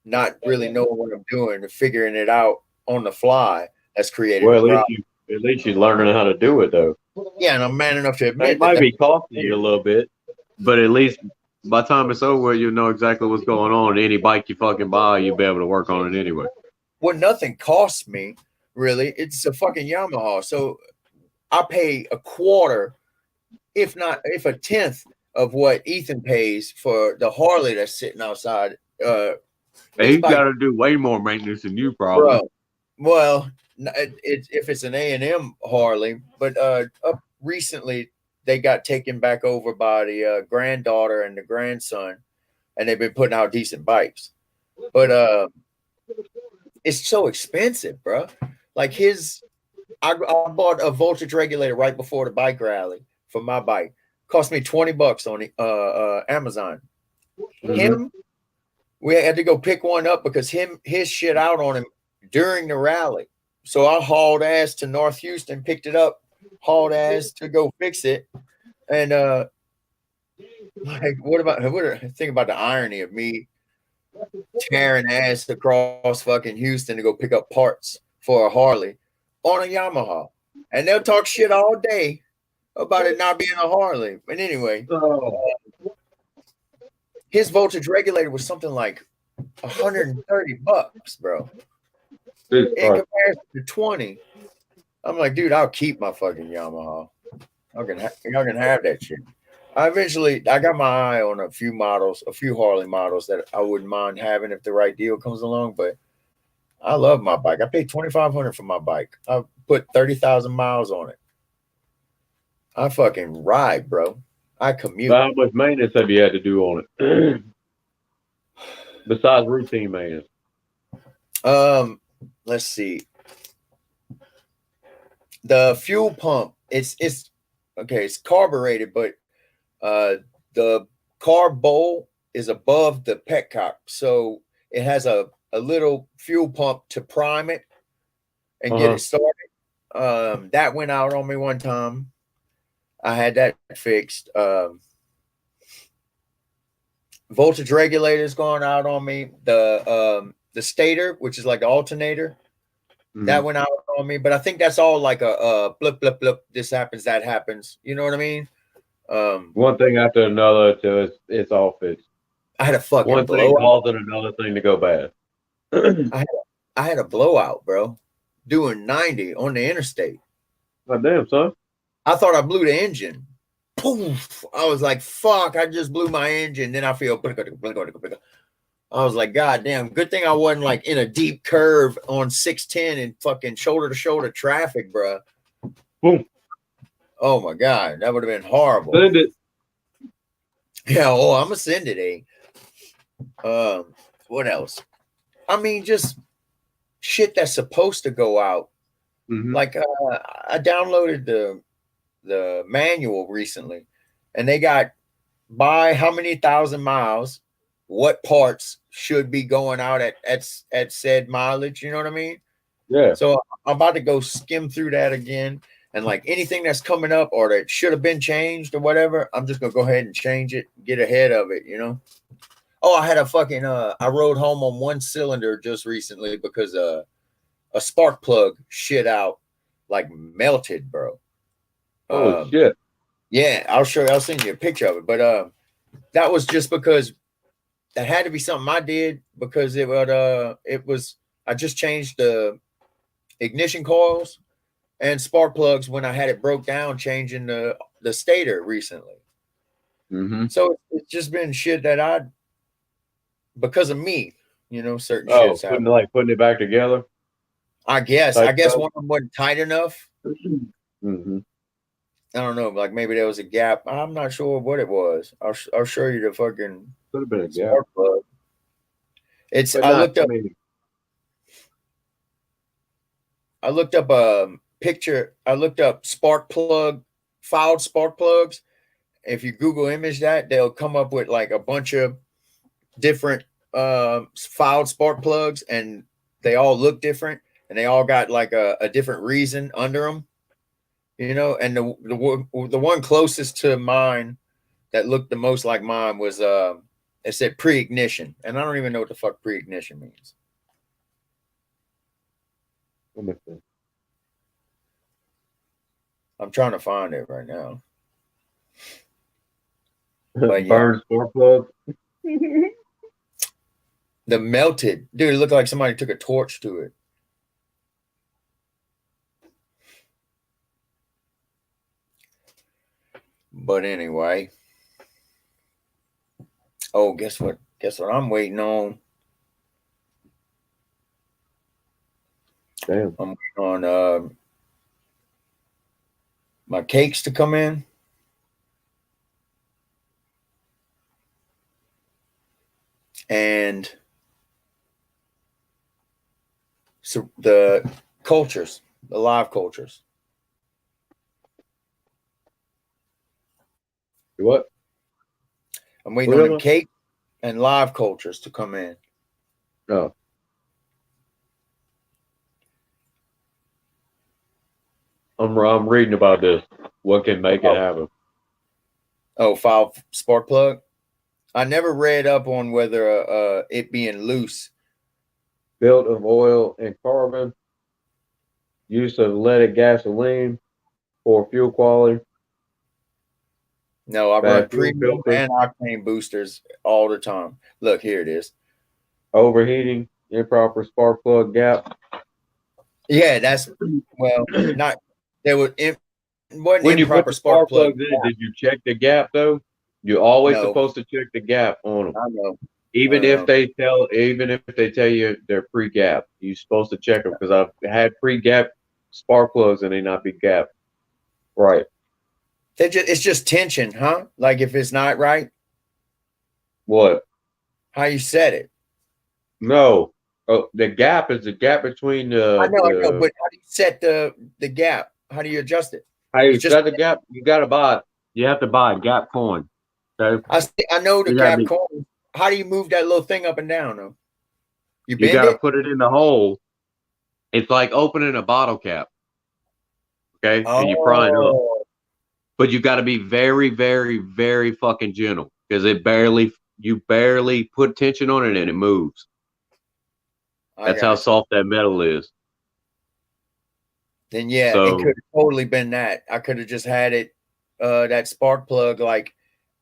not really knowing what I'm doing and figuring it out on the fly. That's creating Well, the problem. at least you're learning how to do it though. Yeah, and I'm man enough to It admit might that. be costing you a little bit, but at least by the time it's over, you know exactly what's going on. Any bike you fucking buy, you'll be able to work on it anyway. Well, nothing costs me really. It's a fucking Yamaha, so I pay a quarter, if a tenth of what Ethan pays for the Harley that's sitting outside. His He's bike, got to do way more maintenance than you, probably. bro. Well, if it's an A&M Harley, but up recently they got taken back over by the granddaughter and the grandson, and they've been putting out decent bikes. But it's so expensive, bro. Like I bought a voltage regulator right before the bike rally for my bike. Cost me $20 on Amazon. Him, we had to go pick one up because his shit out on him during the rally. So I hauled ass to North Houston, picked it up, hauled ass to go fix it. And like think about the irony of me tearing ass across fucking Houston to go pick up parts for a Harley on a Yamaha. And they'll talk shit all day about it not being a Harley. But anyway, his voltage regulator was something like $130, bro. In comparison to 20. I'm like, dude, I'll keep my fucking Yamaha. Y'all can have that shit. I got my eye on a few Harley models that I wouldn't mind having if the right deal comes along. But I love my bike. I paid $2,500 for my bike. I put 30,000 miles on it. I fucking ride, bro. I commute. So how much maintenance have you had to do on it? Besides routine maintenance. Let's see. The fuel pump, it's okay, it's carbureted, but the carb bowl is above the petcock, so it has a little fuel pump to prime it and get it started. That went out on me one time. I had that fixed. Voltage regulator's going out on me. The stator, which is like the alternator, that went out on me. But I think that's all like a blip, blip, blip. This happens, that happens. You know what I mean? One thing after another until it's all fixed. I had a fucking one thing causing another thing to go bad. I had a blowout, bro, doing 90 on the interstate. God damn, son. I thought I blew the engine. Poof! I was like, fuck, I just blew my engine. Then I feel I was like, God damn, good thing I wasn't like in a deep curve on 610 and fucking shoulder to shoulder traffic, bro. Boom. Oh my God, that would have been horrible. Send it. Yeah, I'm gonna send it, what else? I mean, just shit that's supposed to go out. Like I downloaded the manual recently, and they got by how many thousand miles, what parts should be going out at said mileage. You know what I mean? Yeah. So I'm about to go skim through that again, and like anything that's coming up or that should have been changed or whatever, I'm just gonna go ahead and change it, get ahead of it. You know? Oh, I had a fucking I rode home on one cylinder just recently because a spark plug shit out, like melted, bro. Oh shit. Yeah, I'll send you a picture of it. But that was just because that had to be something I did because I just changed the ignition coils and spark plugs when I had it broke down, changing the stator recently. So it's just been shit that because of me, certain shit's happening. Putting it back together. I guess one of them wasn't tight enough. I don't know, like maybe there was a gap. I'm not sure what it was. I'll show you the fucking could have been a gap. Plug. I looked up a picture. I looked up filed spark plugs. If you Google image that, they'll come up with like a bunch of different filed spark plugs, and they all look different, and they all got like a different reason under them. You know, and the one closest to mine that looked the most like mine was it said pre-ignition, and I don't even know what the fuck pre-ignition means. Let me see. I'm trying to find it right now. But yeah. Burn spark plug. The melted, dude, it looked like somebody took a torch to it. But anyway. Oh, guess what? Guess what I'm waiting on? Damn. I'm waiting on my cakes to come in. And so the cultures, the live cultures. What? I'm waiting on the cake and live cultures to come in. Oh. I'm reading about this. What can make it happen? Oh, 5 spark plug. I never read up on whether it being loose. Built of oil and carbon. Use of leaded gasoline for fuel quality. No, I run Bad fuel premium filter. and octane boosters all the time. Look, here it is. Overheating, improper spark plug gap. Yeah, that's well, not there was wasn't When you put improper the spark plug. plugs in, did you check the gap though? You're always No. supposed to check the gap on them. I know. Even if they tell you they're pre-gap, you're supposed to check them because I've had pre-gap spark plugs and they not be gap. Right. It's just tension, huh? Like if it's not right, What? how you set it. No. Oh, the gap is the gap between the. I know, but how do you set the gap? How do you adjust it? How you set the gap? You gotta buy it. You have to buy a gap coin. Okay. I know the gap coin. How do you move that little thing up and down though? You bend gotta it? put it in the hole. It's like opening a bottle cap. Okay. And you pry it up. But you got to be very, very, very fucking gentle because you barely put tension on it and it moves. That's how soft that metal is. Then yeah, it could have totally been that. I could have just had it, that spark plug, like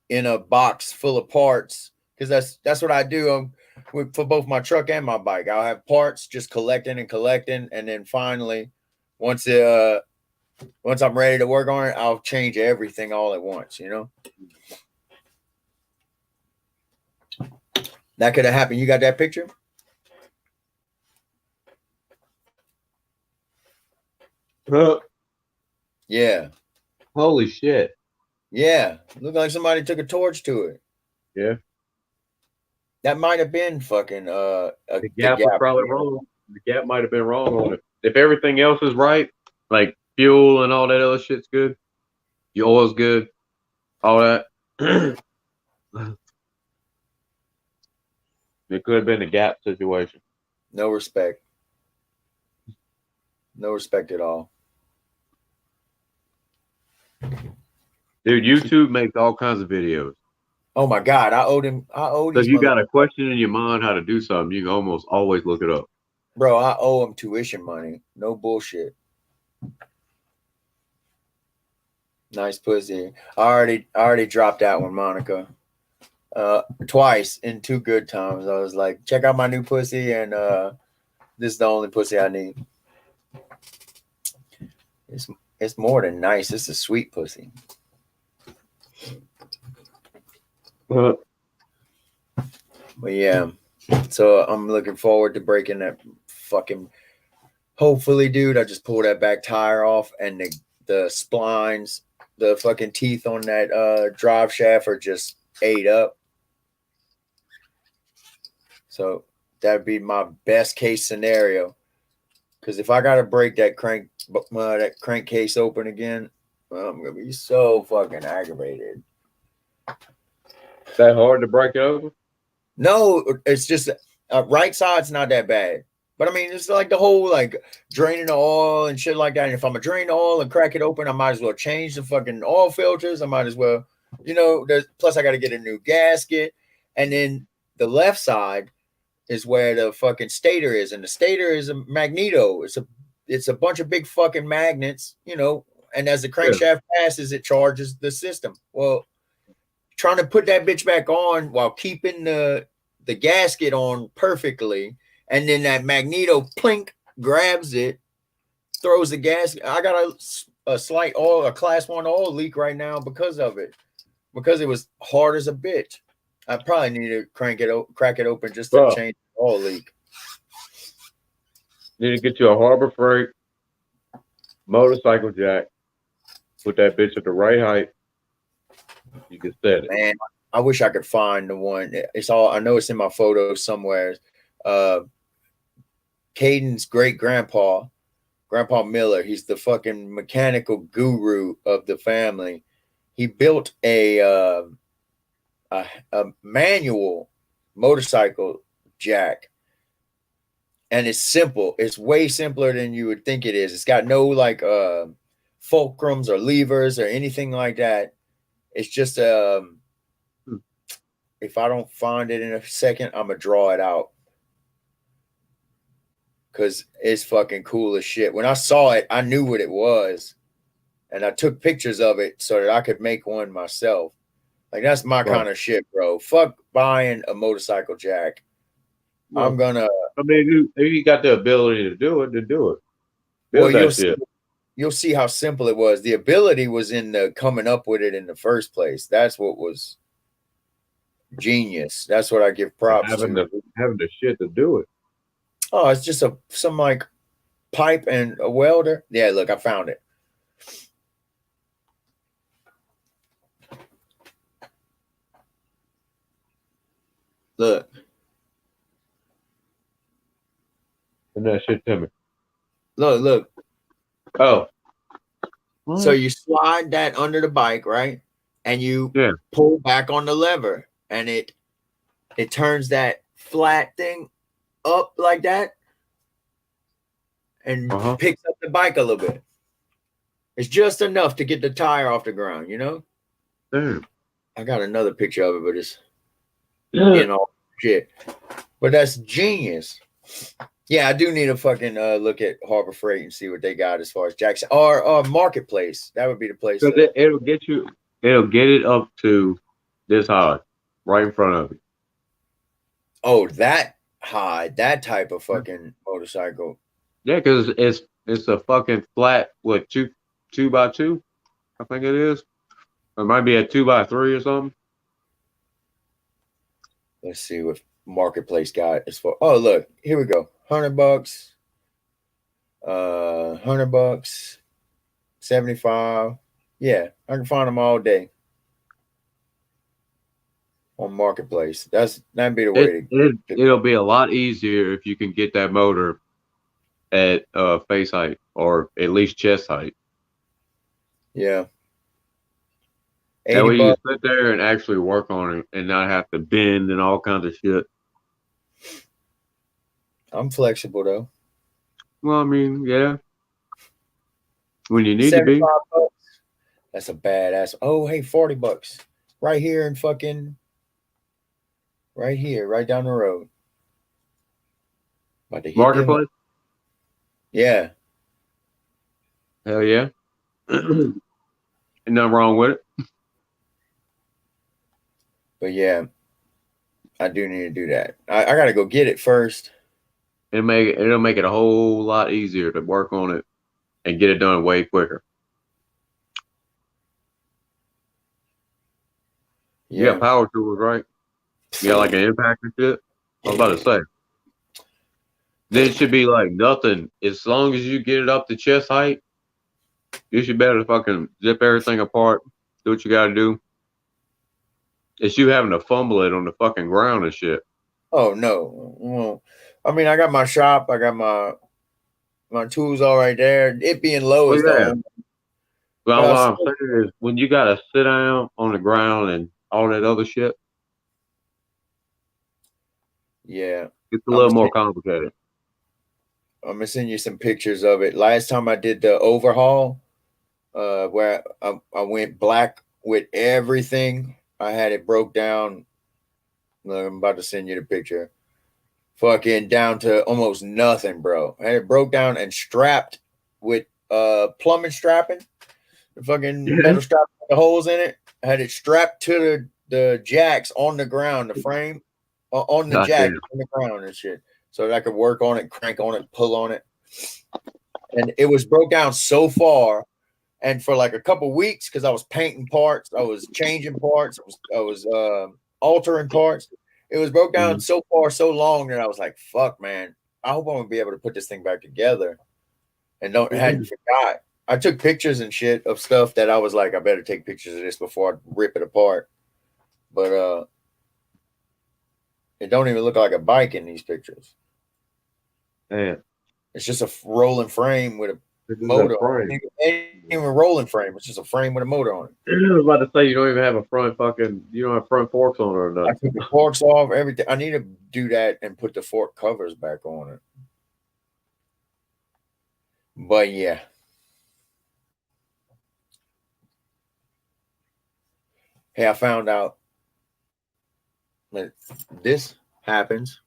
in a box full of parts, because that's what I do for both my truck and my bike. I'll have parts just collecting, and then finally, once I'm ready to work on it, I'll change everything all at once. You know, that could have happened. You got that picture? Yeah. Holy shit. Yeah. Looked like somebody took a torch to it. Yeah. That might have been fucking the gap was probably wrong. The gap might have been wrong on it. If everything else is right, like fuel and all that other shit's good, your oil's good, all that. It could have been a gap situation. No respect. No respect at all. Dude, YouTube makes all kinds of videos. Oh my God, I owed him. So if you got a question in your mind how to do something, you can almost always look it up. Bro, I owe him tuition money. No bullshit. Nice pussy. I already dropped that one, Monica. Twice in 2 good times. I was like, check out my new pussy, and this is the only pussy I need. It's more than nice. It's a sweet pussy. But yeah, so I'm looking forward to breaking that fucking. Hopefully, dude, I just pull that back tire off, and the splines, the fucking teeth on that drive shaft are just ate up. So that'd be my best case scenario. Because if I gotta break that crankcase open again, I'm gonna be so fucking aggravated. Is that hard to break it open? No, it's just right side's not that bad, But I mean, it's like the whole like draining the oil and shit like that. And if I'm gonna drain the oil and crack it open, I might as well change the fucking oil filters. I might as well, there's plus I got to get a new gasket. And then the left side is where the fucking stator is, and the stator is a magneto. It's a bunch of big fucking magnets, and as the crankshaft passes, it charges the system. Well, trying to put that bitch back on while keeping the gasket on perfectly, and then that magneto plink grabs it, throws the gasket. I got a slight a class 1 oil leak right now because of it, because it was hard as a bitch. I probably need to crack it open just to change the oil leak. Need to get you a Harbor Freight motorcycle jack. Put that bitch at the right height. You can set it. Man, I wish I could find the one. I know it's in my photos somewhere. Caden's great grandpa Miller, he's the fucking mechanical guru of the family. He built a manual motorcycle jack, and it's simple. It's way simpler than you would think it is. It's got no like fulcrums or levers or anything like that. It's just if I don't find it in a second, I'm gonna draw it out, because it's fucking cool as shit. When I saw it, I knew what it was, and I took pictures of it so that I could make one myself. Like, that's my kind of shit, bro. Fuck buying a motorcycle jack. Well, I'm gonna. I mean, if you got the ability to do it, then do it. Build that shit. You'll see how simple it was. The ability was in the coming up with it in the first place. That's what was genius. That's what I give props to. Having the shit to do it. Oh, it's just some like pipe and a welder. Yeah, look, I found it. Look. And that shit to me. Look. Oh. So you slide that under the bike, right? And you pull back on the lever, and it turns that flat thing up like that and picks up the bike a little bit. It's just enough to get the tire off the ground, Damn. I got another picture of it, but it's shit. But that's genius. Yeah, I do need to fucking look at Harbor Freight and see what they got as far as Jackson or Marketplace. That would be the place. So it'll get it up to this high, right in front of you. Oh, that high, that type of fucking motorcycle. Yeah, because it's a fucking flat, what, two by two, I think it is. It might be a 2x3 or something. Let's see what Marketplace got as far. Oh, look, here we go. $100. $100. 75. Yeah, I can find them all day on Marketplace. That'd be the way it'll be a lot easier if you can get that motor at face height, or at least chest height. Yeah. That way you sit there and actually work on it and not have to bend and all kinds of shit. I'm flexible though. Well, I mean, yeah. When you need to be. $75. That's a badass. Oh, hey, $40. Right here in fucking right here, right down the road. About to hit Marketplace? Yeah. Hell yeah. Ain't nothing wrong with it. But yeah, I do need to do that. I gotta go get it first. It'll make it a whole lot easier to work on it and get it done way quicker. Yeah. You got power tools, right? You got like an impact and shit? I was about to say. Then it should be like nothing. As long as you get it up to chest height, you should be able to fucking zip everything apart, do what you gotta do. It's you having to fumble it on the fucking ground and shit. Oh no. Well, I mean, I got my shop, I got my tools all right there. It being low is the Well, what I'm saying is when you gotta sit down on the ground and all that other shit. Yeah. It's a little more complicated. I'm gonna send you some pictures of it. Last time I did the overhaul, where I went black with everything. I had it broke down. I'm about to send you the picture. Fucking down to almost nothing, bro. I had it broke down and strapped with plumbing strapping, the fucking Yeah. metal strap with the holes in it. I had it strapped to the jacks on the ground, the frame on the jack Goddamn. on the ground and shit, so that I could work on it, crank on it, pull on it. And it was broke down so far, and for like a couple weeks, because I was painting parts, I was changing parts, I was altering parts. It was broke down Mhm. so far, so long that I was like, "Fuck, man! I hope I'm gonna be able to put this thing back together." And don't hadn't forgot. I took pictures and shit of stuff that I was like, I better take pictures of this before I rip it apart. But it don't even look like a bike in these pictures. Man, It's just a rolling frame with a this is a motor. frame. Ain't even a rolling frame. It's just a frame with a motor on it. I was about to say you don't even have a front fucking. You don't have front forks on it or I nothing. took the forks off, everything. I need to do that and put the fork covers back on it. But yeah. Hey, I found out that this happens.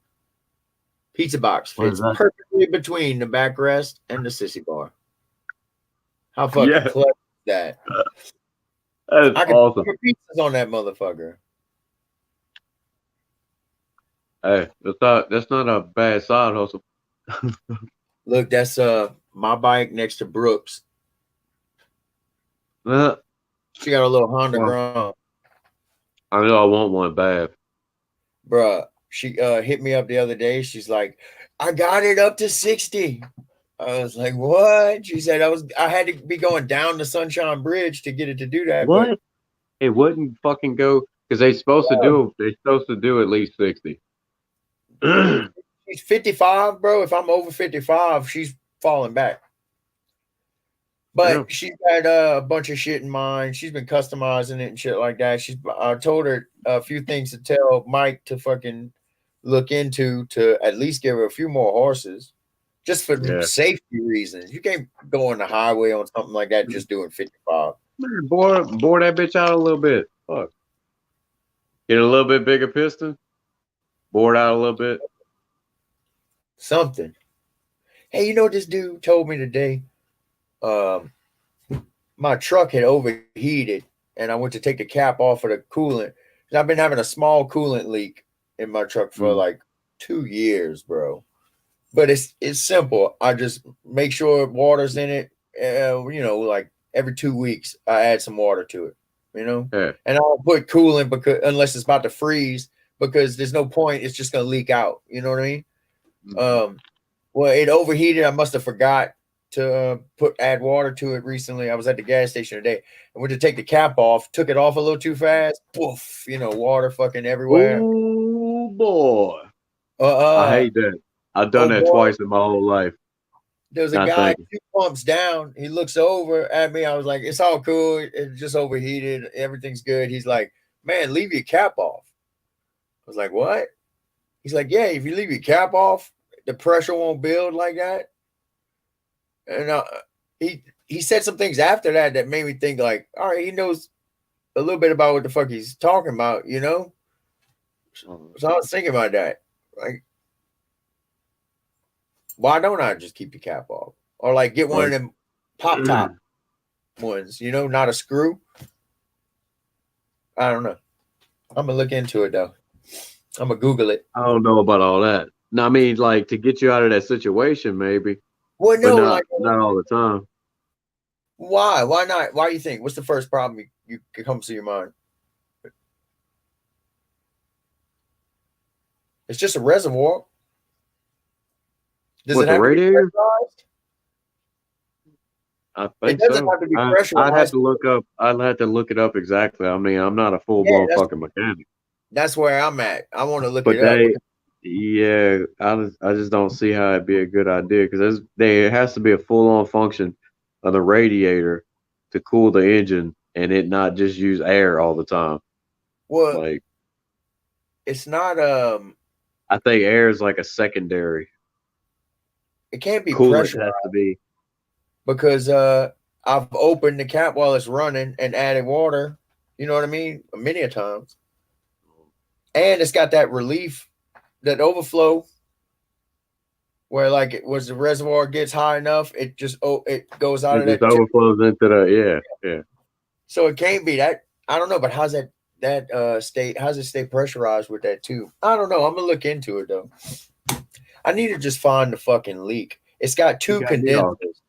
Pizza box What is fits that? perfectly between the backrest and the sissy bar. How fucking Yeah. clever is that? That is I can awesome. put pizzas on that motherfucker. Hey, that's not a bad side hustle. Look, that's my bike next to Brooks. Uh, She got a little Honda well, Grom. I know I want one bad. Bruh. She hit me up the other day. She's like, I got it up to 60. I was like, what? She said I had to be going down the Sunshine Bridge to get it to do that. But What? It wouldn't fucking go because they supposed to do. They're supposed to do at least 60. Yeah. she's 55, bro. If I'm over 55, she's falling back. But she's got a bunch of shit in mind. She's been customizing it and shit like that. I told her a few things to tell Mike to fucking look into to at least give her a few more horses, just for Yeah. safety reasons. You can't go on the highway on something like that just doing 55. Bore that bitch out a little bit. Fuck. Get a little bit bigger piston. Bore it out a little bit. Something. Hey, you know what this dude told me today? My truck had overheated, and I went to take the cap off of the coolant. And I've been having a small coolant leak in my truck for like 2 years, bro. But it's simple. I just make sure water's in it. Like every 2 weeks, I add some water to it. Yeah. And I'll put coolant because unless it's about to freeze, because there's no point. It's just gonna leak out. You know what I mean? Well, it overheated. I must have forgot to add water to it recently. I was at the gas station today and went to take the cap off, took it off a little too fast. Poof, water fucking everywhere. Oh boy. I hate that. I've done that boy. twice in my whole life. There's a guy 2 pumps down. He looks over at me. I was like, it's all cool. It just overheated. Everything's good. He's like, man, leave your cap off. I was like, what? He's like, yeah, if you leave your cap off, the pressure won't build like that. And he said some things after that made me think like, all right, he knows a little bit about what the fuck he's talking about, So I was thinking about that. Like, why don't I just keep the cap off? Or like get one of them pop top ones, not a screw. I don't know. I'm gonna look into it though. I'm gonna Google it. I don't know about all that. No, I mean, like to get you out of that situation, maybe. Well, no, but not all the time. Why? Why not? Why do you think? What's the first problem you comes to your mind? It's just a reservoir. Does it have to be pressurized? I think it doesn't have to be pressurized. I'd have to look up. I'd have to look it up exactly. I mean, I'm not a full blown fucking mechanic. That's where I'm at. I want to look it up. Yeah, I just don't see how it'd be a good idea because there has to be a full on function of the radiator to cool the engine and it not just use air all the time. Well, like it's not. I think air is like a secondary. It can't be Coolant pressurized has to be. because I've opened the cap while it's running and added water. You know what I mean? Many a times. And it's got that relief, that overflow, where like it was the reservoir gets high enough, it just it goes out It of just that tip. overflows into the yeah. So it can't be that. I don't know, but how's that stay? How's it stay pressurized with that too? I don't know. I'm gonna look into it though. I need to just find the fucking leak. It's got You two got me all. condensers.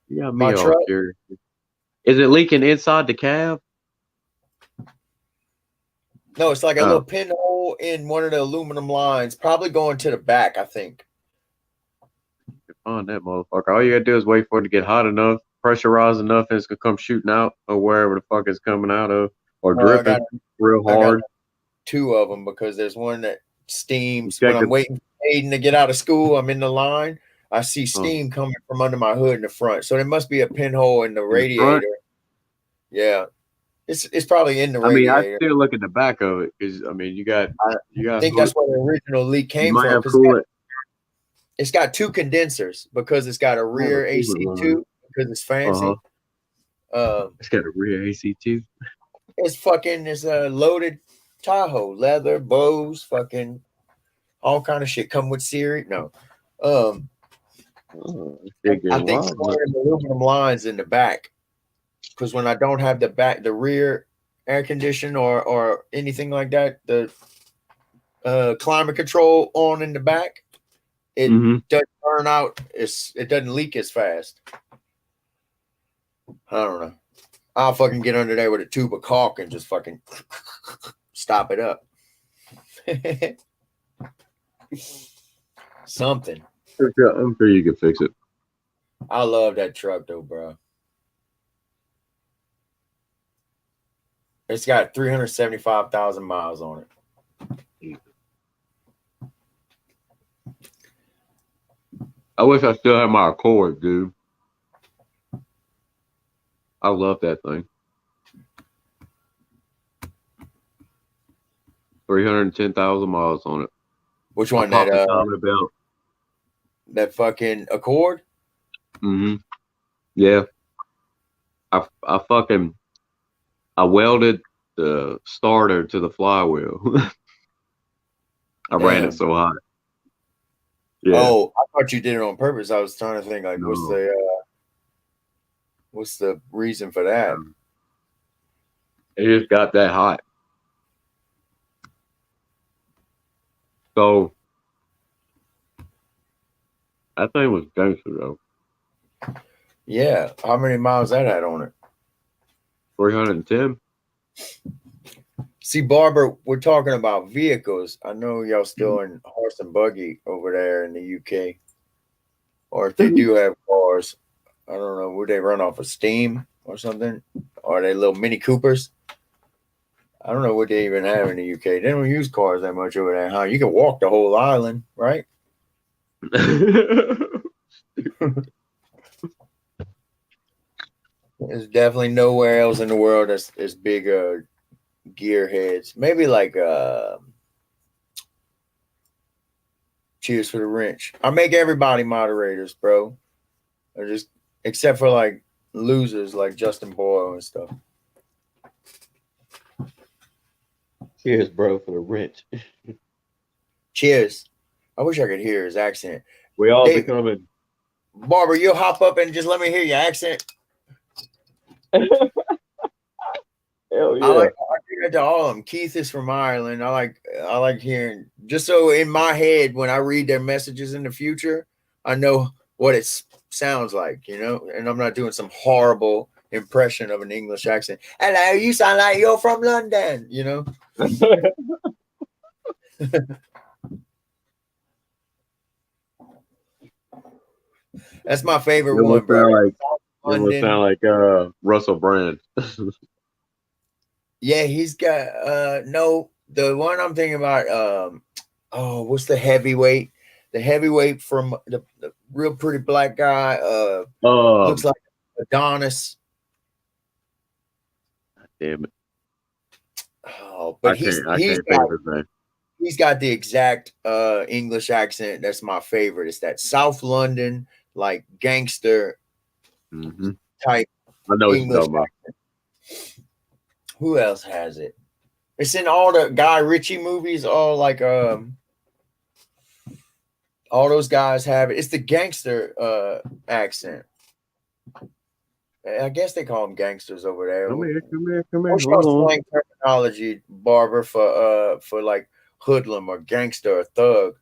You got My me all truck. curious. Is it leaking inside the cab? No, it's like a Oh, little pinhole in one of the aluminum lines, probably going to the back. I think. on that motherfucker. All you gotta do is wait for it to get hot enough, pressurized enough, and it's gonna come shooting out or wherever the fuck it's coming out of, or I got dripping real I got hard. two of them because there's one that steams You when check I'm it. waiting for Aiden to get out of school. I'm in the line. I see steam coming from under my hood in the front. So there must be a pinhole in the In the front. radiator. Yeah. It's probably in the I mean, I radiator. still look at the back of it because I mean, you got I think that's where the original leak you came might from have because coolant. it's got two condensers because it's got a rear AC too because it's fancy. It's got a rear AC too. It's a loaded Tahoe, leather, bows, fucking all kind of shit. Come with Siri. No. I think scoring aluminum lines in the back because when I don't have the rear air condition or anything like that, the climate control on in the back, it doesn't burn out. It doesn't leak as fast. I don't know. I'll fucking get under there with a tube of caulk and just fucking stop it up. Something. I'm sure you can fix it. I love that truck though, bro. It's got 375,000 miles on it. I wish I still had my Accord, dude. I love that thing. 310,000 miles on it. Which one? That fucking Accord? Yeah. I welded the starter to the flywheel. I ran it so hot. Yeah. Oh, I thought you did it on purpose. I was trying to think like No. what's the reason for that? It just got that hot. So that thing was gangster though. Yeah. How many miles that had on it? 310. See, Barbara, we're talking about vehicles. I know y'all still in horse and buggy over there in the UK. Or if they do have cars, I don't know, would they run off of steam or something? Or are they little Mini Coopers? I don't know what they even have in the UK. They don't use cars that much over there, huh? You can walk the whole island, right? There's definitely nowhere else in the world that's as big gearheads. Maybe like Cheers for the Wrench. I make everybody moderators, bro. I just except for like losers like Justin Boyle and stuff. Cheers, bro, for the wrench. Cheers. I wish I could hear his accent. We all becoming. Barbara, you'll hop up and just let me hear your accent. Hell yeah. I do that to all of them. Keith is from Ireland. I like hearing, just so in my head when I read their messages in the future, I know what it sounds like, you know, and I'm not doing some horrible impression of an English accent. Hello, you sound like you're from London, you know. That's my favorite one, bro. It would sound like Russell Brand. Yeah, he's got no, the one I'm thinking about, what's the heavyweight? The heavyweight from the real pretty black guy, looks like Adonis. Damn it. Oh, but I can't think of his name. he's got the exact English accent. That's my favorite. It's that South London, like gangster Mm-hmm. type I know what you're English. talking about. Who else has it? It's in all the Guy Ritchie movies. All those guys have it. It's the gangster accent. I guess they call them gangsters over there. Come here, come here, come here. What's your Hold on. slang terminology, Barber, for like hoodlum or gangster or thug?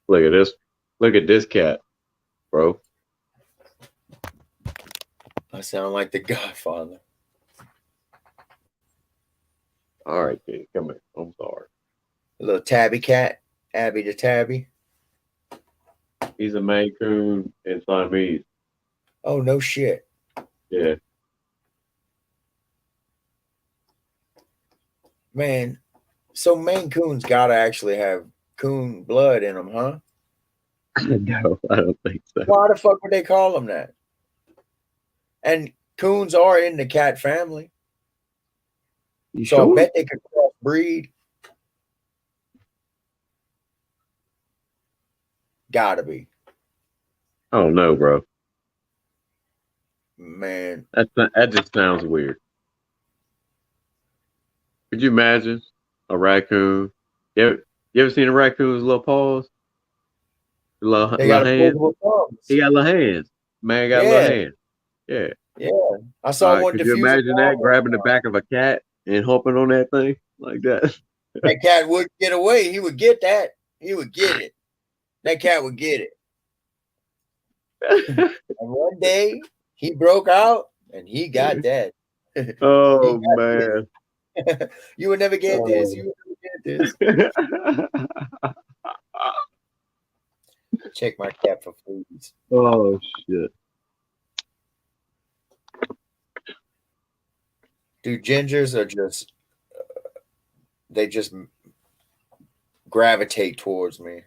Look at this. Look at this cat, bro. I sound like the Godfather. All right, kid, come here. I'm sorry. A little tabby cat, Abby the tabby. He's a Maine Coon and Siamese. Oh no shit. Yeah. Man, so Maine Coons gotta actually have coon blood in them, huh? No, I don't think so. Why the fuck would they call them that? And coons are in the cat family, You so sure? I bet they could crossbreed. Gotta be, I don't know, bro. man. That just sounds weird. Could you imagine a raccoon? You ever seen a raccoon's little paws? Little, They little got hands? opposable thumbs. He got little hands. Man got Yeah. little hands. Yeah. Yeah, I saw one Could you diffuse. imagine that grabbing the back of a cat and humping on that thing like that? That cat wouldn't get away. He would get that. He would get it. That cat would get it. And one day he broke out and he got that. Oh He got man. You would never get this. You would never get this. Check my cat for fleas. Oh shit. Dude, gingers are just they just gravitate towards me.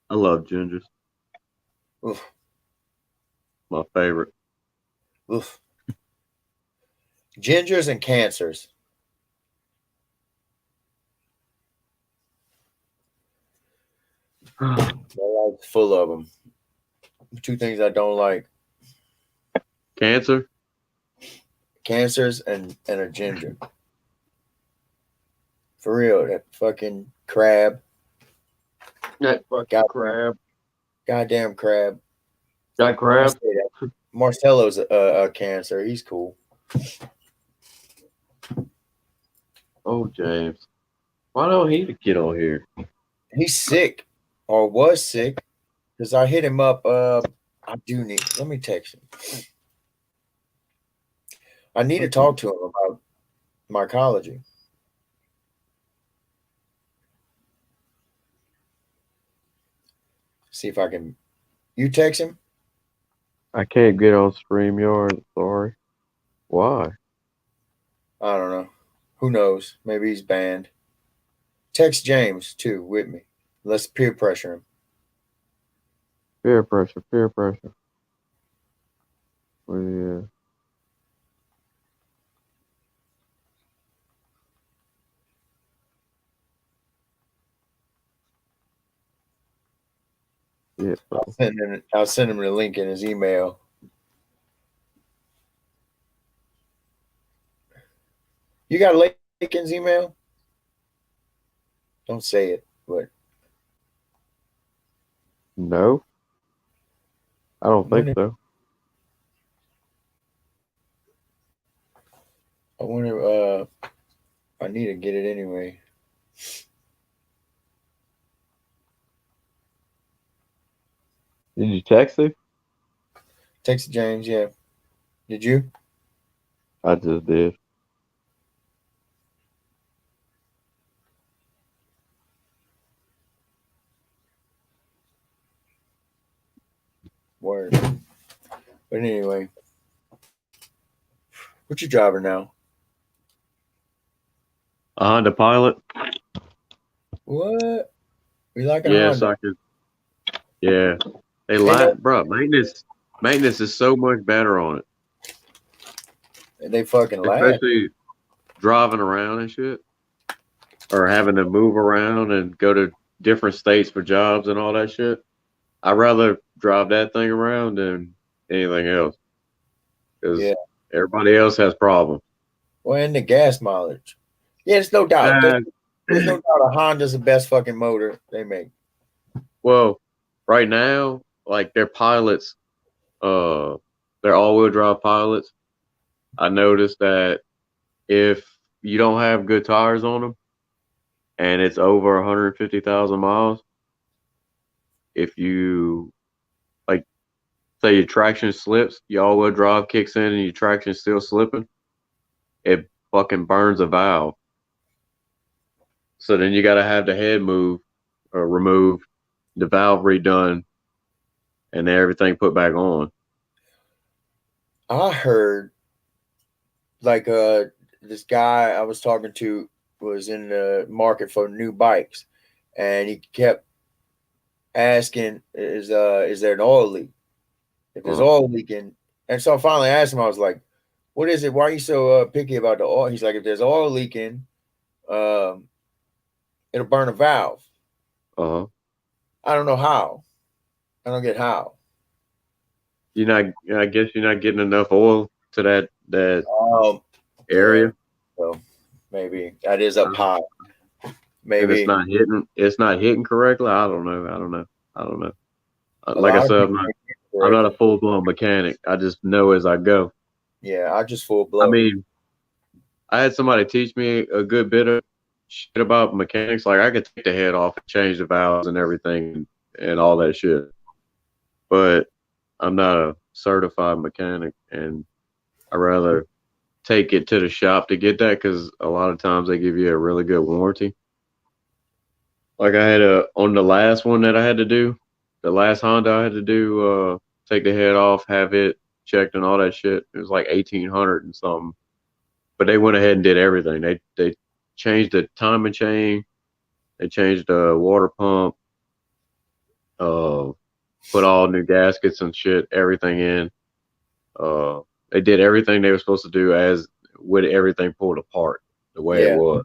I love gingers. Oof. My favorite. Oof. Gingers and cancers. My life's full of them. Two things I don't like: Cancer? cancers and a ginger. For real, that fucking crab. That fucking crab. Goddamn crab. That I crab? say that. Marcelo's a cancer. He's cool. Oh, James. Why don't he get on here? He's sick or was sick because I hit him up. I do need. Let me text him. I need to talk to him about mycology. See if I can. You text him? I can't get on StreamYard. Sorry. Why? I don't know. Who knows? Maybe he's banned. Text James too with me. Let's peer pressure him. Peer pressure. Peer pressure. Well, yeah. Yeah. I'll send him the link in his email. You got Lakin's email? Don't say it, but No. I don't think so. I wonder. I need to get it anyway. Did you text him? Text James. Yeah. Did you? I just did. Word. But anyway, what you driving now? A Honda Pilot? What? We like a Yes, Honda. I could. Yeah. They like, bro. Maintenance is so much better on it. They fucking laugh. Especially driving around and shit. or having to move around and go to different states for jobs and all that shit. I'd rather drive that thing around than anything else because Yeah. everybody else has problems. Well, and the gas mileage. Yeah, there's no doubt. Uh, There's no doubt a Honda's the best fucking motor they make. well, right now, like their pilots, uh, they're all-wheel drive pilots. I noticed that if you don't have good tires on them and it's over 150,000 miles, if you like say your traction slips, your all-wheel drive kicks in and your traction's still slipping, it fucking burns a valve. So then you got to have the head moved or removed, the valve redone, and then everything put back on. I heard like this guy I was talking to was in the market for new bikes, and he kept asking, "Is there an oil leak? If there's oil leaking," and so I finally asked him, I was like, "What is it? Why are you so picky about the oil?" He's like, "If there's oil leaking, um, it'll burn a valve." Uh-huh. I don't know how. I don't get how. You're not. I guess you're not getting enough oil to that Um, area, yeah, so maybe that is up high. and Maybe It's not hitting correctly. I don't know. I don't know. a Like I lot of said, people think I'm not a correctly. full blown mechanic. I just know as I go. Yeah, I just full I blow. mean, I had somebody teach me a good bit of shit about mechanics. Like I could take the head off and change the valves and everything and all that shit. But I'm not a certified mechanic, and I rather take it to the shop to get that because a lot of times they give you a really good warranty. Like I had on the last one that I had to do, the last Honda I had to do, take the head off, have it checked and all that shit. It was like 1,800 and something. But they went ahead and did everything. They changed the timing chain, they changed the water pump, uh, put all new gaskets and shit, everything in. Uh, they did everything they were supposed to do as with everything pulled apart the way it Yeah, was.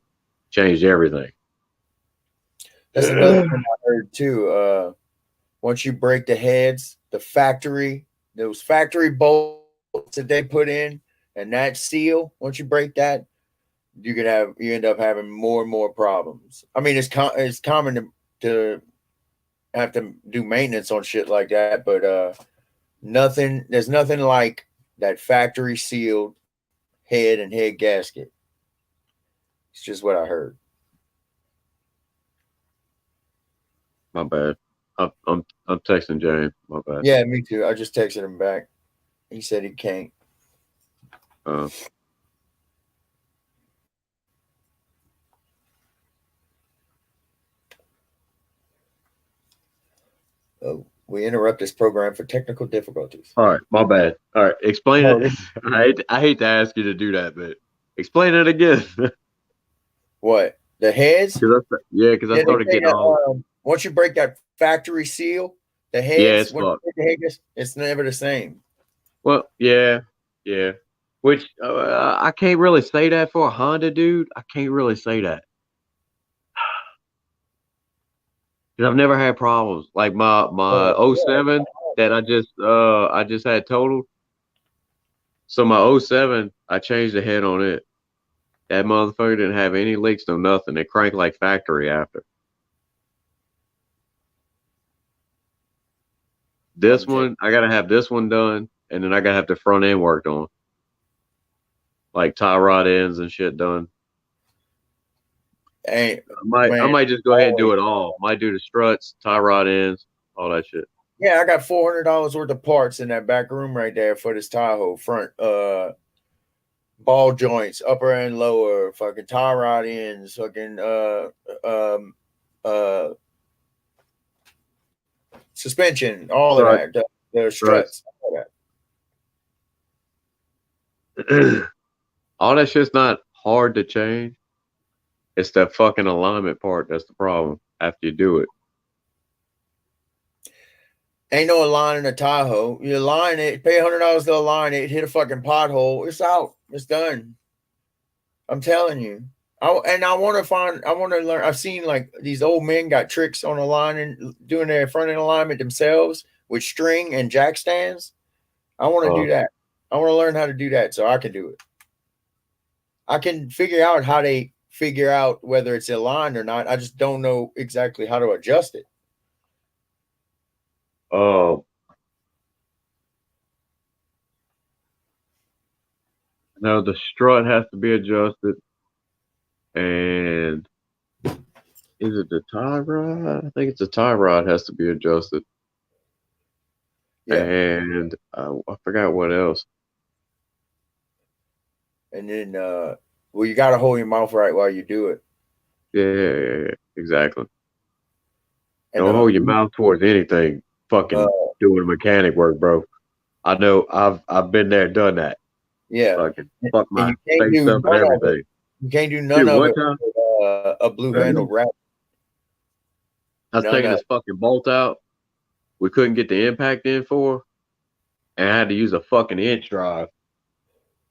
Changed everything. that's another thing I heard too. Once you break the heads, those factory bolts that they put in, and that seal, once you break that, you end up having more and more problems. I mean, it's common to have to do maintenance on shit like that, but there's nothing like that factory sealed head and head gasket. It's just what I heard. My bad. I'm texting James. My bad. Yeah, me too. I just texted him back. He said he can't. Uh, We interrupt this program for technical difficulties. all right, my bad. All right, explain Oh, it. I hate to ask you to do that, but explain it again. what? The heads? Because I Yeah, they started say getting all. that once you break that factory seal, the Yeah, heads, it's once you fucked. break the heads, it's never the same. Well, yeah. Which I can't really say that for a Honda, dude. I can't really say that because I've never had problems like my Yeah. '07 that I just had totaled. So my '07, I changed the head on it. That motherfucker didn't have any leaks, no nothing. It cranked like factory after. This I'm just, one, I gotta have this one done, and then I gotta have the front end worked on, like tie rod ends and shit done. hey, I man, might just go ahead and do always. it all. Might do the struts, tie rod ends, all that shit. Yeah, I got $400 worth of parts in that back room right there for this Tahoe front. Ball joints, upper and lower, fucking tie rod ends, fucking um uh suspension, all of Strut, that. The struts. struts, all that. All that shit's not hard to change. It's that fucking alignment part that's the problem after you do it. Ain't no aligning a Tahoe. You align it, pay $100 to align it, hit a fucking pothole. It's out. It's done. I'm telling you. I want to learn. I've seen like these old men got tricks on the line and doing their front end alignment themselves with string and jack stands. I want to do that. I want to learn how to do that so I can do it. I can figure out how they figure out whether it's aligned or not. I just don't know exactly how to adjust it. Now the strut has to be adjusted, and is it the tie rod? I think it's the tie rod has to be adjusted. Yeah. And I forgot what else. And then, well, you got to hold your mouth right while you do it. Yeah, exactly. And Don't hold your mouth towards anything. Fucking doing mechanic work, bro. I know. I've been there, done that. Yeah. Fucking fuck my you can't face do up and everything. You can't do none of it with a blue handled wrap. I was taking this fucking bolt out. We couldn't get the impact in for, and I had to use a fucking inch drive,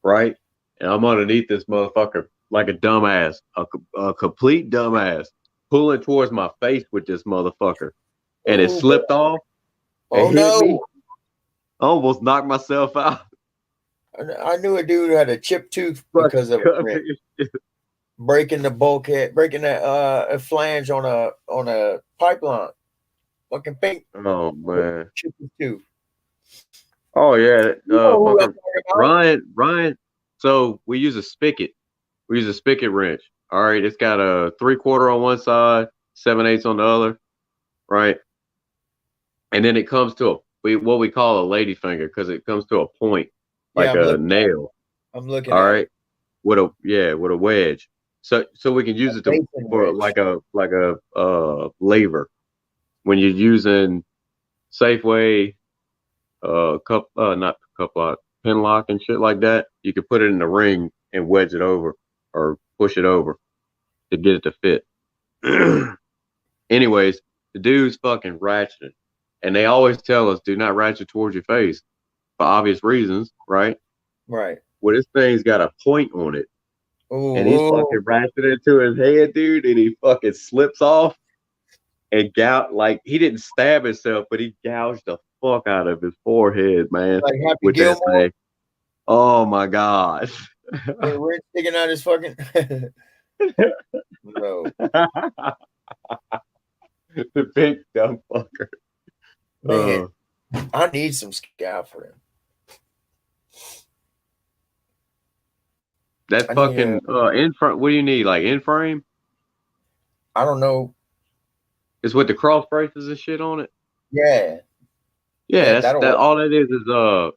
right? And I'm underneath this motherfucker like a dumbass, a complete dumbass, pulling towards my face with this motherfucker, and it slipped off and hit me. I almost knocked myself out. I knew a dude who had a chipped tooth because of breaking the bulkhead, breaking that flange on a pipeline. Fucking pink. Oh man. Chipped his tooth. Oh yeah. Fucking Ryan. So we use a spigot. We use a spigot wrench. All right. It's got a 3/4 on one side, 7/8 on the other. Right. And then it comes to what we call a lady finger because it comes to a point like a nail. I'm looking all right. With a wedge. So we can use it for like a lever when you're using Safeway, not cup lock, pin lock and shit like that. You can put it in the ring and wedge it over or push it over to get it to fit. Anyways, the dude's fucking ratcheting, and they always tell us do not ratchet towards your face for obvious reasons, right? Right. Well, this thing's got a point on it. And he's fucking ratcheting into his head, dude, and he fucking slips off and like he didn't stab himself, but he gouged the fuck out of his forehead, man. Like Happy with Gilmore? That thing. Oh my god. We're sticking out his fucking no. The big dumb fucker. Man, I need some scaffolding. That fucking in front. What do you need? Like in frame? I don't know. It's with the cross braces and shit on it. Yeah. Yeah, that's all that is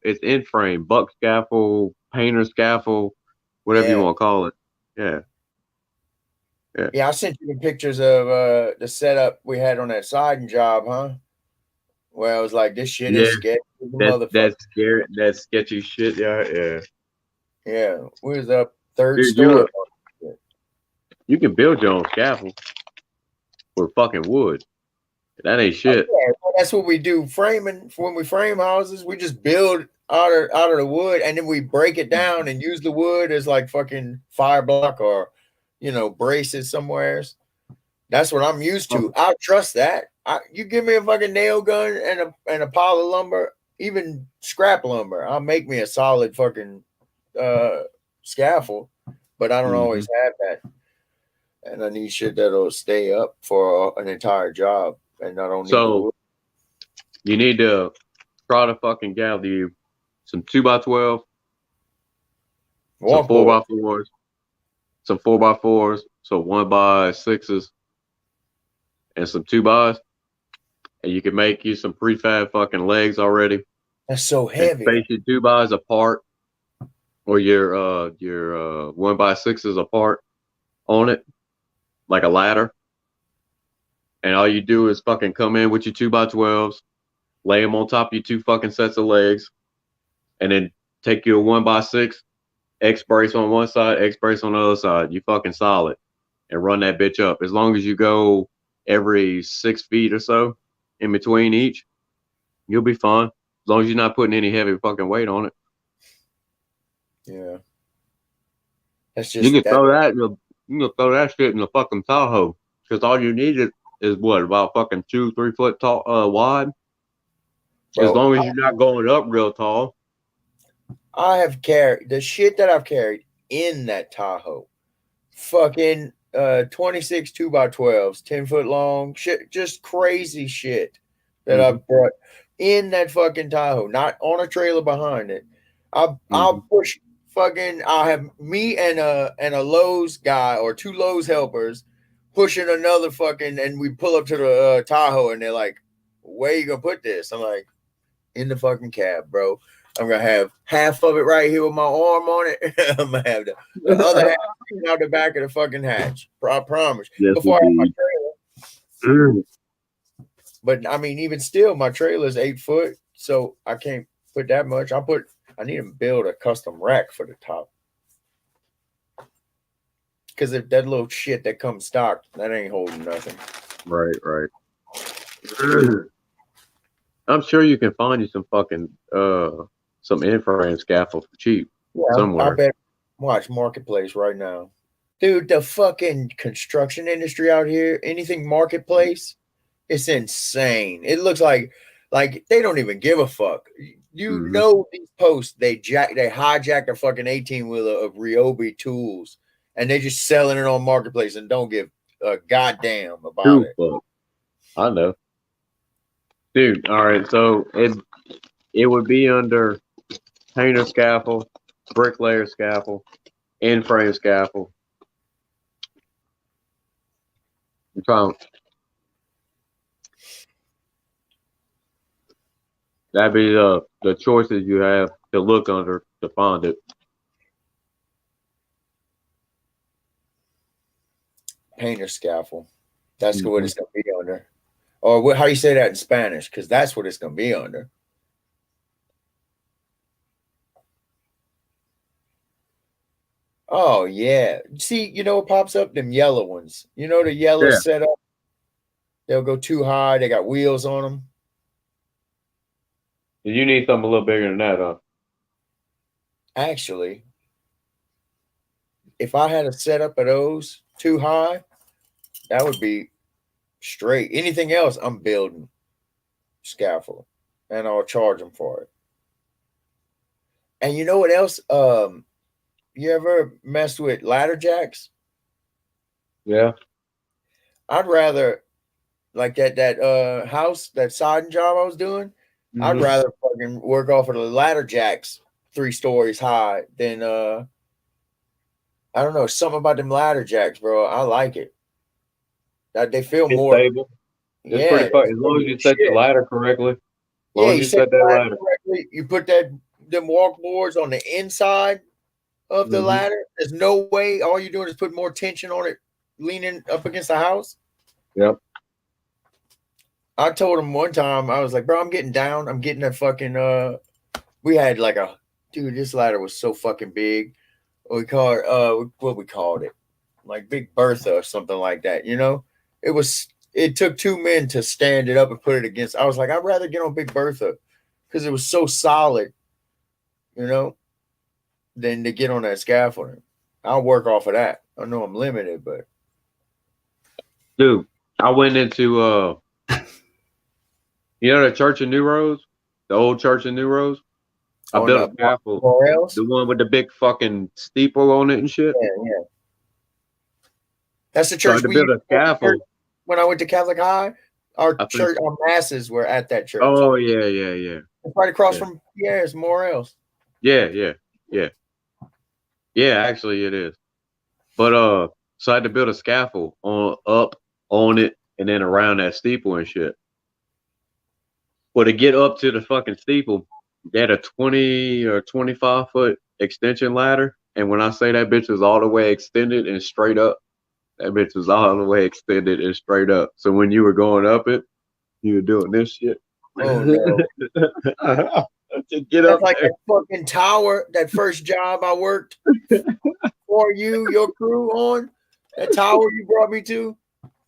it's in frame, buck scaffold, painter scaffold, whatever you want to call it. Yeah. Yeah, I sent you the pictures of the setup we had on that siding job, huh? Where I was like, this shit is sketchy. That's scary. That's sketchy shit. Yeah. Yeah. We was up third story. You can build your own scaffold with fucking wood. That ain't shit. Yeah, well, that's what we do. Framing, when we frame houses, we just build out of the wood, and then we break it down and use the wood as like fucking fire block or braces somewheres. That's what I'm used to. I'll trust that. You give me a fucking nail gun and a pile of lumber, even scrap lumber, I'll make me a solid fucking scaffold. But I don't always have that, and I need shit that'll stay up for an entire job. And I don't need you need to try to fucking gather you some 2x12, some 4x4s, some 4x4s, some 1x6s, and some 2x. And you can make you some prefab fucking legs already. That's so heavy. Space your 2x apart, or your 1x6s apart on it, like a ladder. And all you do is fucking come in with your 2x12s, lay them on top of your two fucking sets of legs, and then take your 1x6, X brace on one side, X brace on the other side. You fucking solid, and run that bitch up. As long as you go every 6 feet or so in between each, you'll be fine. As long as you're not putting any heavy fucking weight on it. Yeah. That's just you can throw that. You can throw that shit in the fucking Tahoe. Because all you need is what, about fucking 2-3 foot tall, wide? As Bro, long as you're not going up real tall. I have carried the shit that I've carried in that Tahoe. Fucking 26 2x12s, 10 foot long shit, just crazy shit that I brought in that fucking Tahoe, not on a trailer behind it. I'll push fucking. I'll have me and a Lowe's guy or two Lowe's helpers pushing another fucking, and we pull up to the Tahoe, and they're like, "Where you gonna put this?" I'm like, "In the fucking cab, bro. I'm gonna have half of it right here with my arm on it. I'm gonna have the other half out the back of the fucking hatch. I promise." Yes, Before I have my trailer. Mm. But I mean, even still, my trailer is 8 foot, so I can't put that much. I need to build a custom rack for the top. Because if that little shit that comes stock, that ain't holding nothing. Right. I'm sure you can find you some fucking some in-frame scaffold for cheap somewhere. I bet. Watch Marketplace right now. Dude, the fucking construction industry out here, anything Marketplace, it's insane. It looks like they don't even give a fuck. You know these posts, they hijack a fucking 18-wheeler of Ryobi tools, and they just selling it on Marketplace and don't give a goddamn about it. Fuck. I know. Dude, all right, so it would be under painter scaffold, bricklayer scaffold, in-frame scaffold. I'm trying. That'd be the choices you have to look under to find it. Painter scaffold. That's what it's gonna be under. Or how you say that in Spanish? Because that's what it's gonna be under. Oh yeah. See, you know what pops up? Them yellow ones. You know the yellow setup? They'll go too high. They got wheels on them. You need something a little bigger than that, huh? Actually, if I had a setup of those too high, that would be straight. Anything else, I'm building scaffold, and I'll charge them for it. And you know what else? You ever mess with ladder jacks? Yeah. I'd rather like that house, that siding job I was doing. I'd rather fucking work off of the ladder jacks 3 stories high than I don't know, something about them ladder jacks, bro. I like it. That they feel It's more stable. It's pretty fun. As long as you set the ladder correctly. As long as you set that ladder correctly, you put them walk boards on the inside of the ladder. There's no way all you're doing is putting more tension on it, leaning up against the house. Yep. I told him one time, I was like, bro, I'm getting down. I'm getting that fucking we had like dude, this ladder was so fucking big. We call it what we called it. Like Big Bertha or something like that, you know? It took 2 men to stand it up and put it against. I was like, I'd rather get on Big Bertha because it was so solid, you know, than to get on that scaffolding. I'll work off of that. I know I'm limited, but dude, I went into you know the church in New Rose? The old church in New Rose? I built a scaffold. The one with the big fucking steeple on it and shit. Yeah. That's the church so we built a scaffold. When I went to Catholic High, our masses were at that church. Oh yeah. It's right across from Pierre's Morels. Yeah. Actually it is. But so I had to build a scaffold up on it and then around that steeple and shit. Well, to get up to the fucking steeple, they had a 20 or 25 foot extension ladder. And when I say that bitch was all the way extended and straight up, that bitch was all the way extended and straight up. So when you were going up it, you were doing this shit. Oh no. To get That's up like there. that fucking tower, that first job I worked for you, your crew on. That tower you brought me to.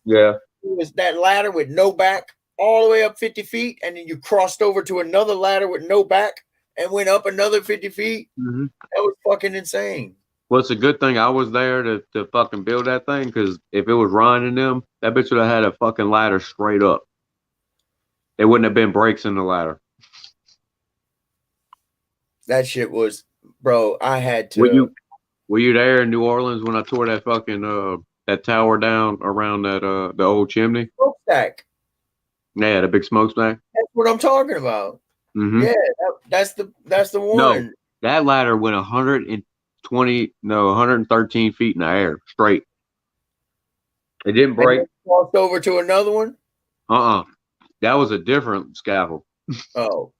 Yeah. It was that ladder with no back all the way up 50 feet. And then you crossed over to another ladder with no back and went up another 50 feet. Mm-hmm. That was fucking insane. Well, it's a good thing I was there to fucking build that thing, because if it was Ryan and them, that bitch would have had a fucking ladder straight up. There wouldn't have been breaks in the ladder. That shit was, bro. I had Were to. you there in New Orleans when I tore that fucking that tower down around that the old chimney? Smokestack. Yeah, the big smokestack. That's what I'm talking about. Mm-hmm. Yeah, that's the No, one. that ladder went 113 feet in the air straight. It didn't And break. then crossed over to another one. That was a different scaffold. Oh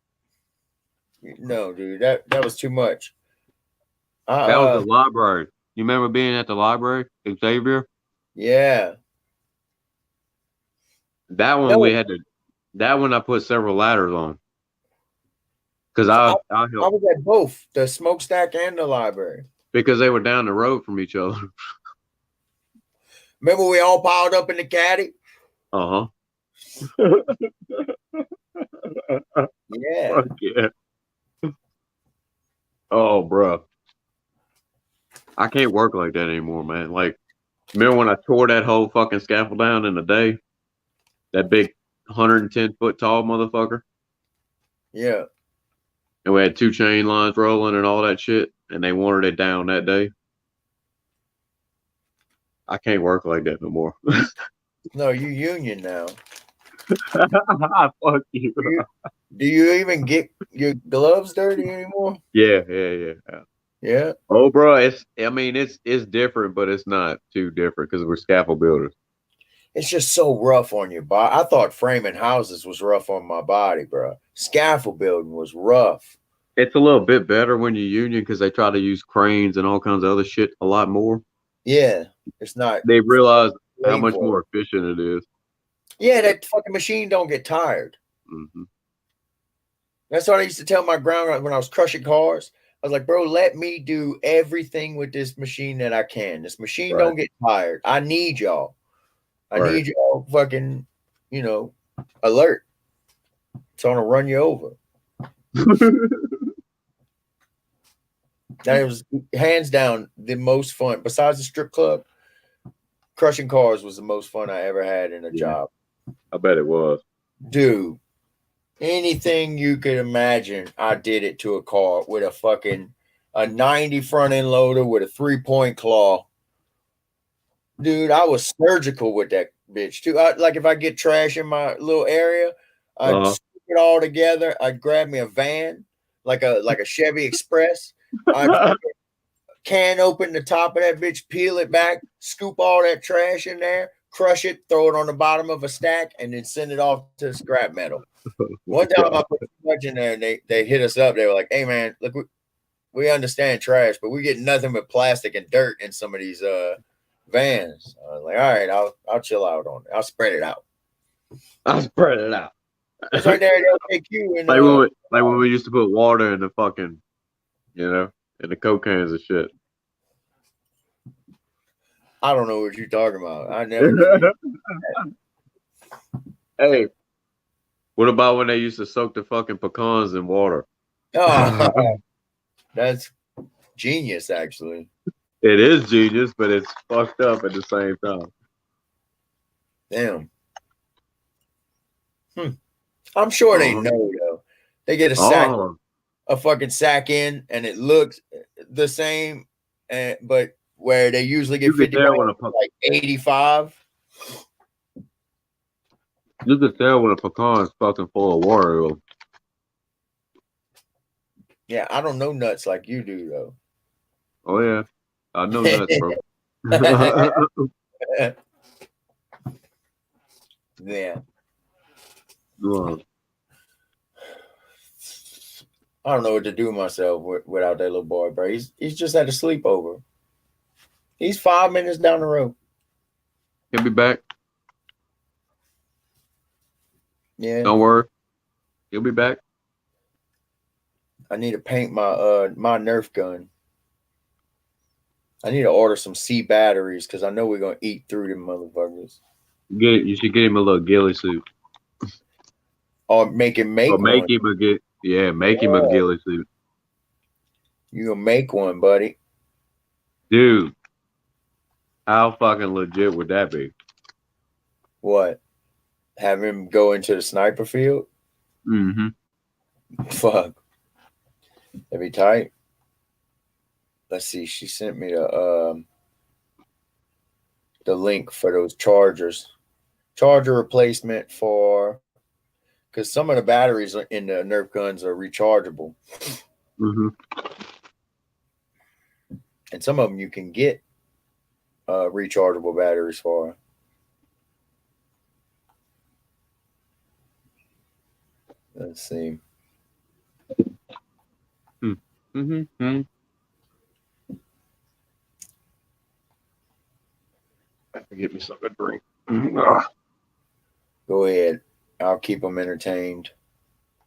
no, dude, that was too much. That was the library. You remember being at the library, Xavier? Yeah. That one No, we had to. That one I put several ladders on because I I helped was at both the smokestack and the library. because they were down the road from each other. Remember we all piled up in the caddy? Uh huh. Yeah. Fuck yeah. Oh, bro. I can't work like that anymore, man. Like, remember when I tore that whole fucking scaffold down in a day? That big 110-foot tall motherfucker? Yeah. And we had 2 chain lines rolling and all that shit, and they wanted it down that day. I can't work like that no more. No, you union now. Fuck you. Do you even get your gloves dirty anymore? Yeah. Yeah. Oh, bro, it's different, but it's not too different because we're scaffold builders. It's just so rough on your body. I thought framing houses was rough on my body, bro. Scaffold building was rough. It's a little bit better when you union because they try to use cranes and all kinds of other shit a lot more. Yeah. It's not. They realize how slave much work. more efficient it is. Yeah, that fucking machine don't get tired. Mm-hmm. That's what I used to tell my grandma when I was crushing cars. I was like, bro, let me do everything with this machine that I can. This machine Right. don't get tired. I need y'all. I Right. need y'all fucking, alert. So I'm gonna run you over. That was hands down the most fun. Besides the strip club, crushing cars was the most fun I ever had in a job. I bet it was. Dude, anything you could imagine, I did it to a car with a 90 front end loader with a 3-point claw. Dude, I was surgical with that bitch too. Like if I get trash in my little area, I'd stick it all together. I'd grab me a van, like a Chevy Express. I'd can open the top of that bitch, peel it back, scoop all that trash in there, crush it, throw it on the bottom of a stack, and then send it off to scrap metal. One time I put too much in there and they hit us up. They were like, hey man, look, we understand trash, but we get nothing but plastic and dirt in some of these vans. I was like, all right, I'll chill out on it. I'll spread it out. I'll spread it out. It's right there at LKQ. And, like when we used to put water in the fucking, in the Coke cans and shit. I don't know what you're talking about. I never did that. Hey, what about when they used to soak the fucking pecans in water? Oh, that's genius, actually. It is genius, but it's fucked up at the same time. Damn. I'm sure they know though. They get a fucking sack in, and it looks the same, but where they usually get 50 like 85. You could tell when a pecan is fucking full of water. Yeah, I don't know nuts like you do though. Oh yeah, I know nuts, bro. Yeah. I don't know what to do myself without that little boy, bro. He's just at a sleepover. He's 5 minutes down the road. He'll be back. Yeah. Don't worry. He'll be back. I need to paint my Nerf gun. I need to order some C batteries because I know we're gonna eat through them motherfuckers. You should get him a little ghillie suit. Or make him make or make one. him a him a ghillie suit. You gonna make one, buddy. Dude, how fucking legit would that be? What? Have him go into the sniper field? Mm-hmm. Fuck. That'd be tight. Let's see. She sent me the link for those chargers. Charger replacement for because some of the batteries in the Nerf guns are rechargeable, Mm-hmm. and some of them you can get rechargeable batteries for. Let's see. Mm-hmm. I have to get me something to drink. Go ahead. I'll keep them entertained.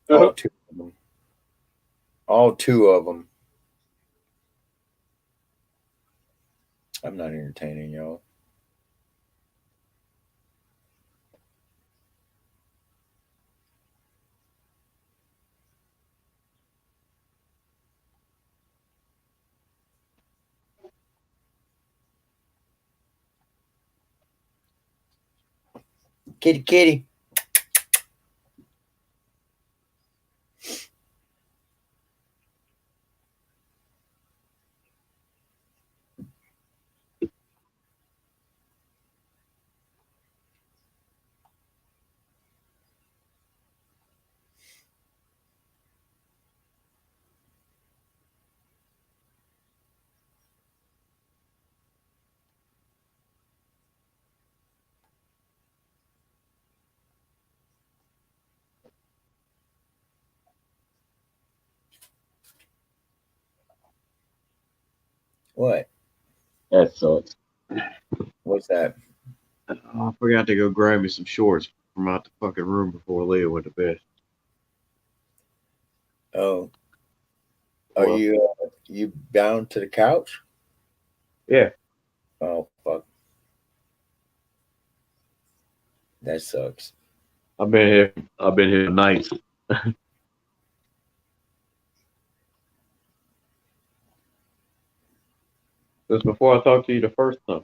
Uh-huh. All two of them. All two of them. I'm not entertaining y'all. Kitty, kitty. What? That sucks. What's that? I forgot to go grab me some shorts from out the fucking room before Leah went to bed. Oh, are Well, you bound to the couch? yeah. Oh fuck, that sucks. I've been here. I've been here nights. Just before I talked to you the first time.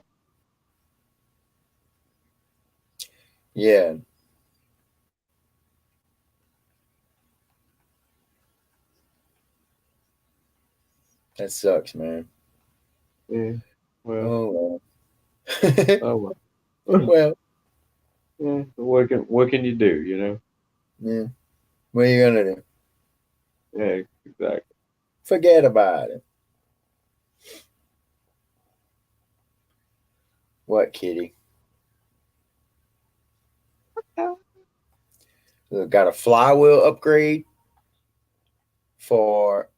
Yeah, that sucks, man. Yeah. Well. Oh Oh well. well. Well, Yeah. What can you do? You know. yeah. What are you gonna do? Yeah. Exactly. Forget about it. What, kitty? Look, got a flywheel upgrade for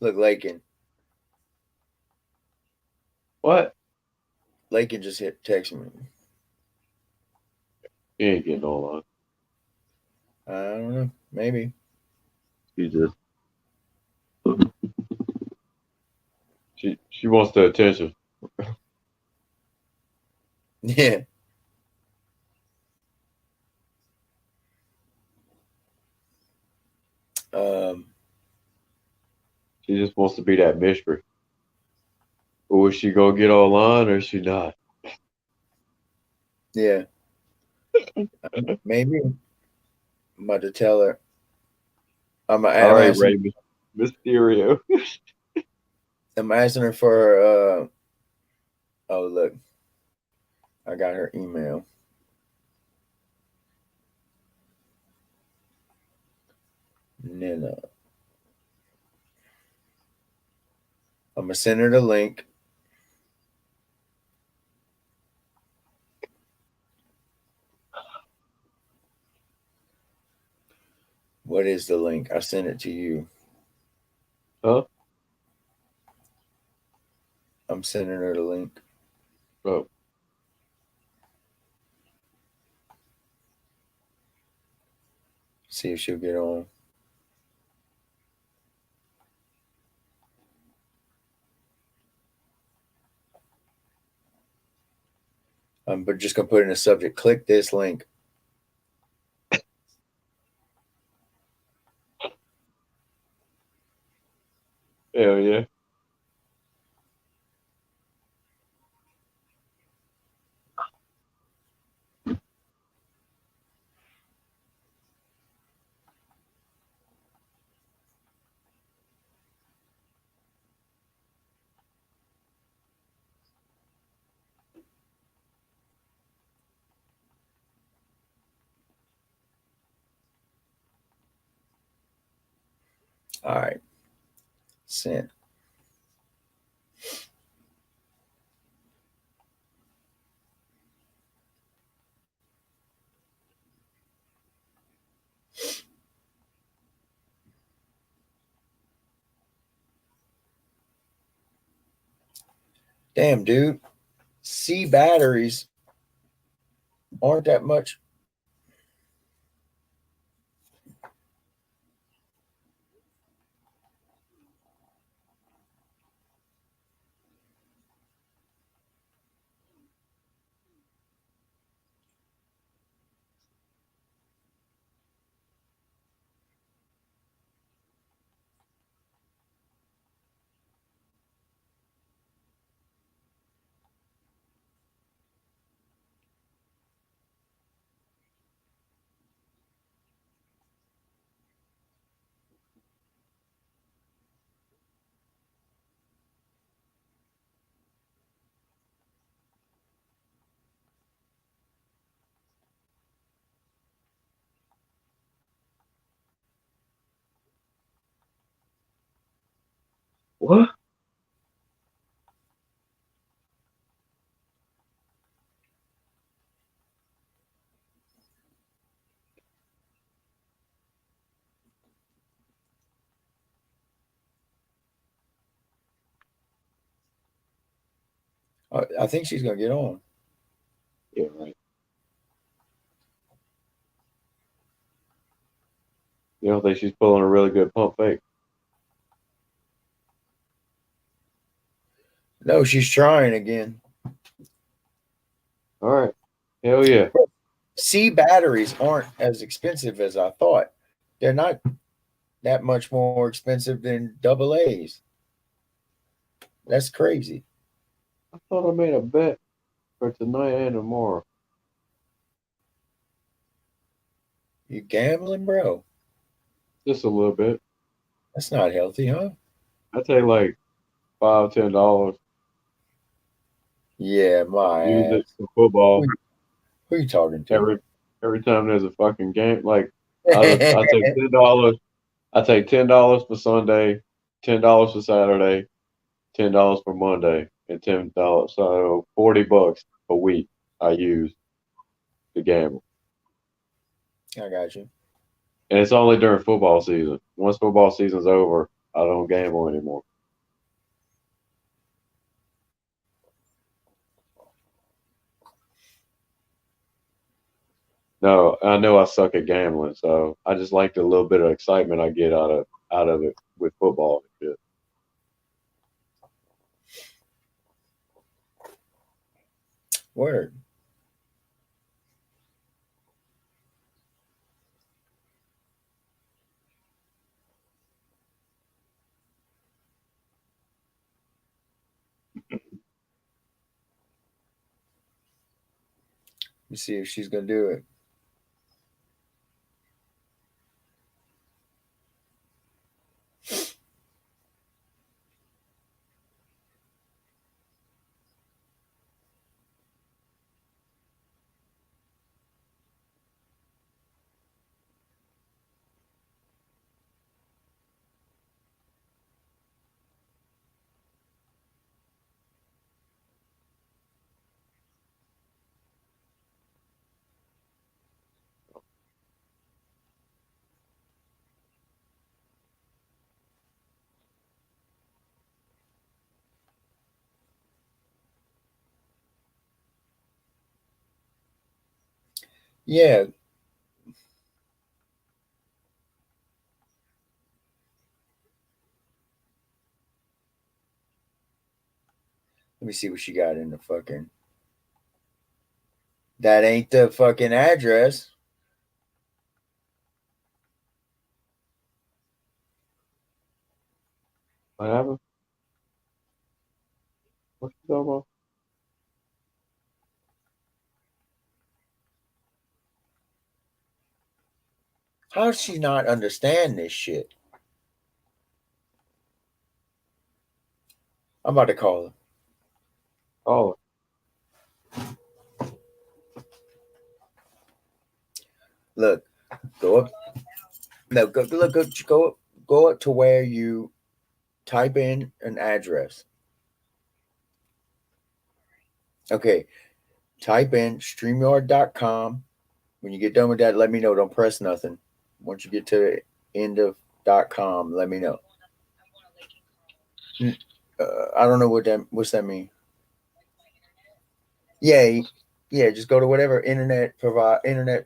look Lakin. What? Lakin just hit text me. You ain't getting all on. I don't know. Maybe. She just. She wants the attention. Yeah. Um. She just wants to be that mystery. Or is she gonna get online or is she not? Yeah. Maybe. I'm about to tell her. I'm All right, asking. Ray Mysterio. I'm asking her for. Oh look, I got her email. Nina. I'm gonna send her the link. What is the link? I sent it to you. Huh? I'm sending her the link. Oh. See if she'll get on. But just gonna put in a subject. Click this link. Hell yeah. All right. Sent. Damn, dude. C batteries aren't that much. What? I think she's gonna get on. Yeah, right. You don't think she's pulling a really good pump fake? No, she's trying again. All right. Hell yeah. C batteries aren't as expensive as I thought. They're not that much more expensive than double A's. That's crazy. I thought I made a bet for tonight and tomorrow. You gambling, bro? Just a little bit. That's not healthy, huh? I take like $5, $10. Yeah, my Use it ass. for football Who you talking to? every time there's a fucking game. Like I take $10. I take $10 for Sunday, $10 for Saturday, $10 for Monday, and $10. So $40 a week I use to gamble. I got you. And it's only during football season. Once football season's over, I don't gamble anymore. No, I know I suck at gambling, so I just like the little bit of excitement I get out of it with football and shit. Word. Let me see if she's gonna do it. Yeah. Let me see what she got in the fucking. That ain't the fucking address. What happened? What you talking about? How does she not understand this shit? I'm about to call her. Oh, Look, go up. No, go up to where you type in an address. Okay, type in StreamYard.com. When you get done with that, let me know. Don't press nothing. Once you get to the end of .com, let me know. I don't know what's that mean. Yeah, just go to whatever internet / 95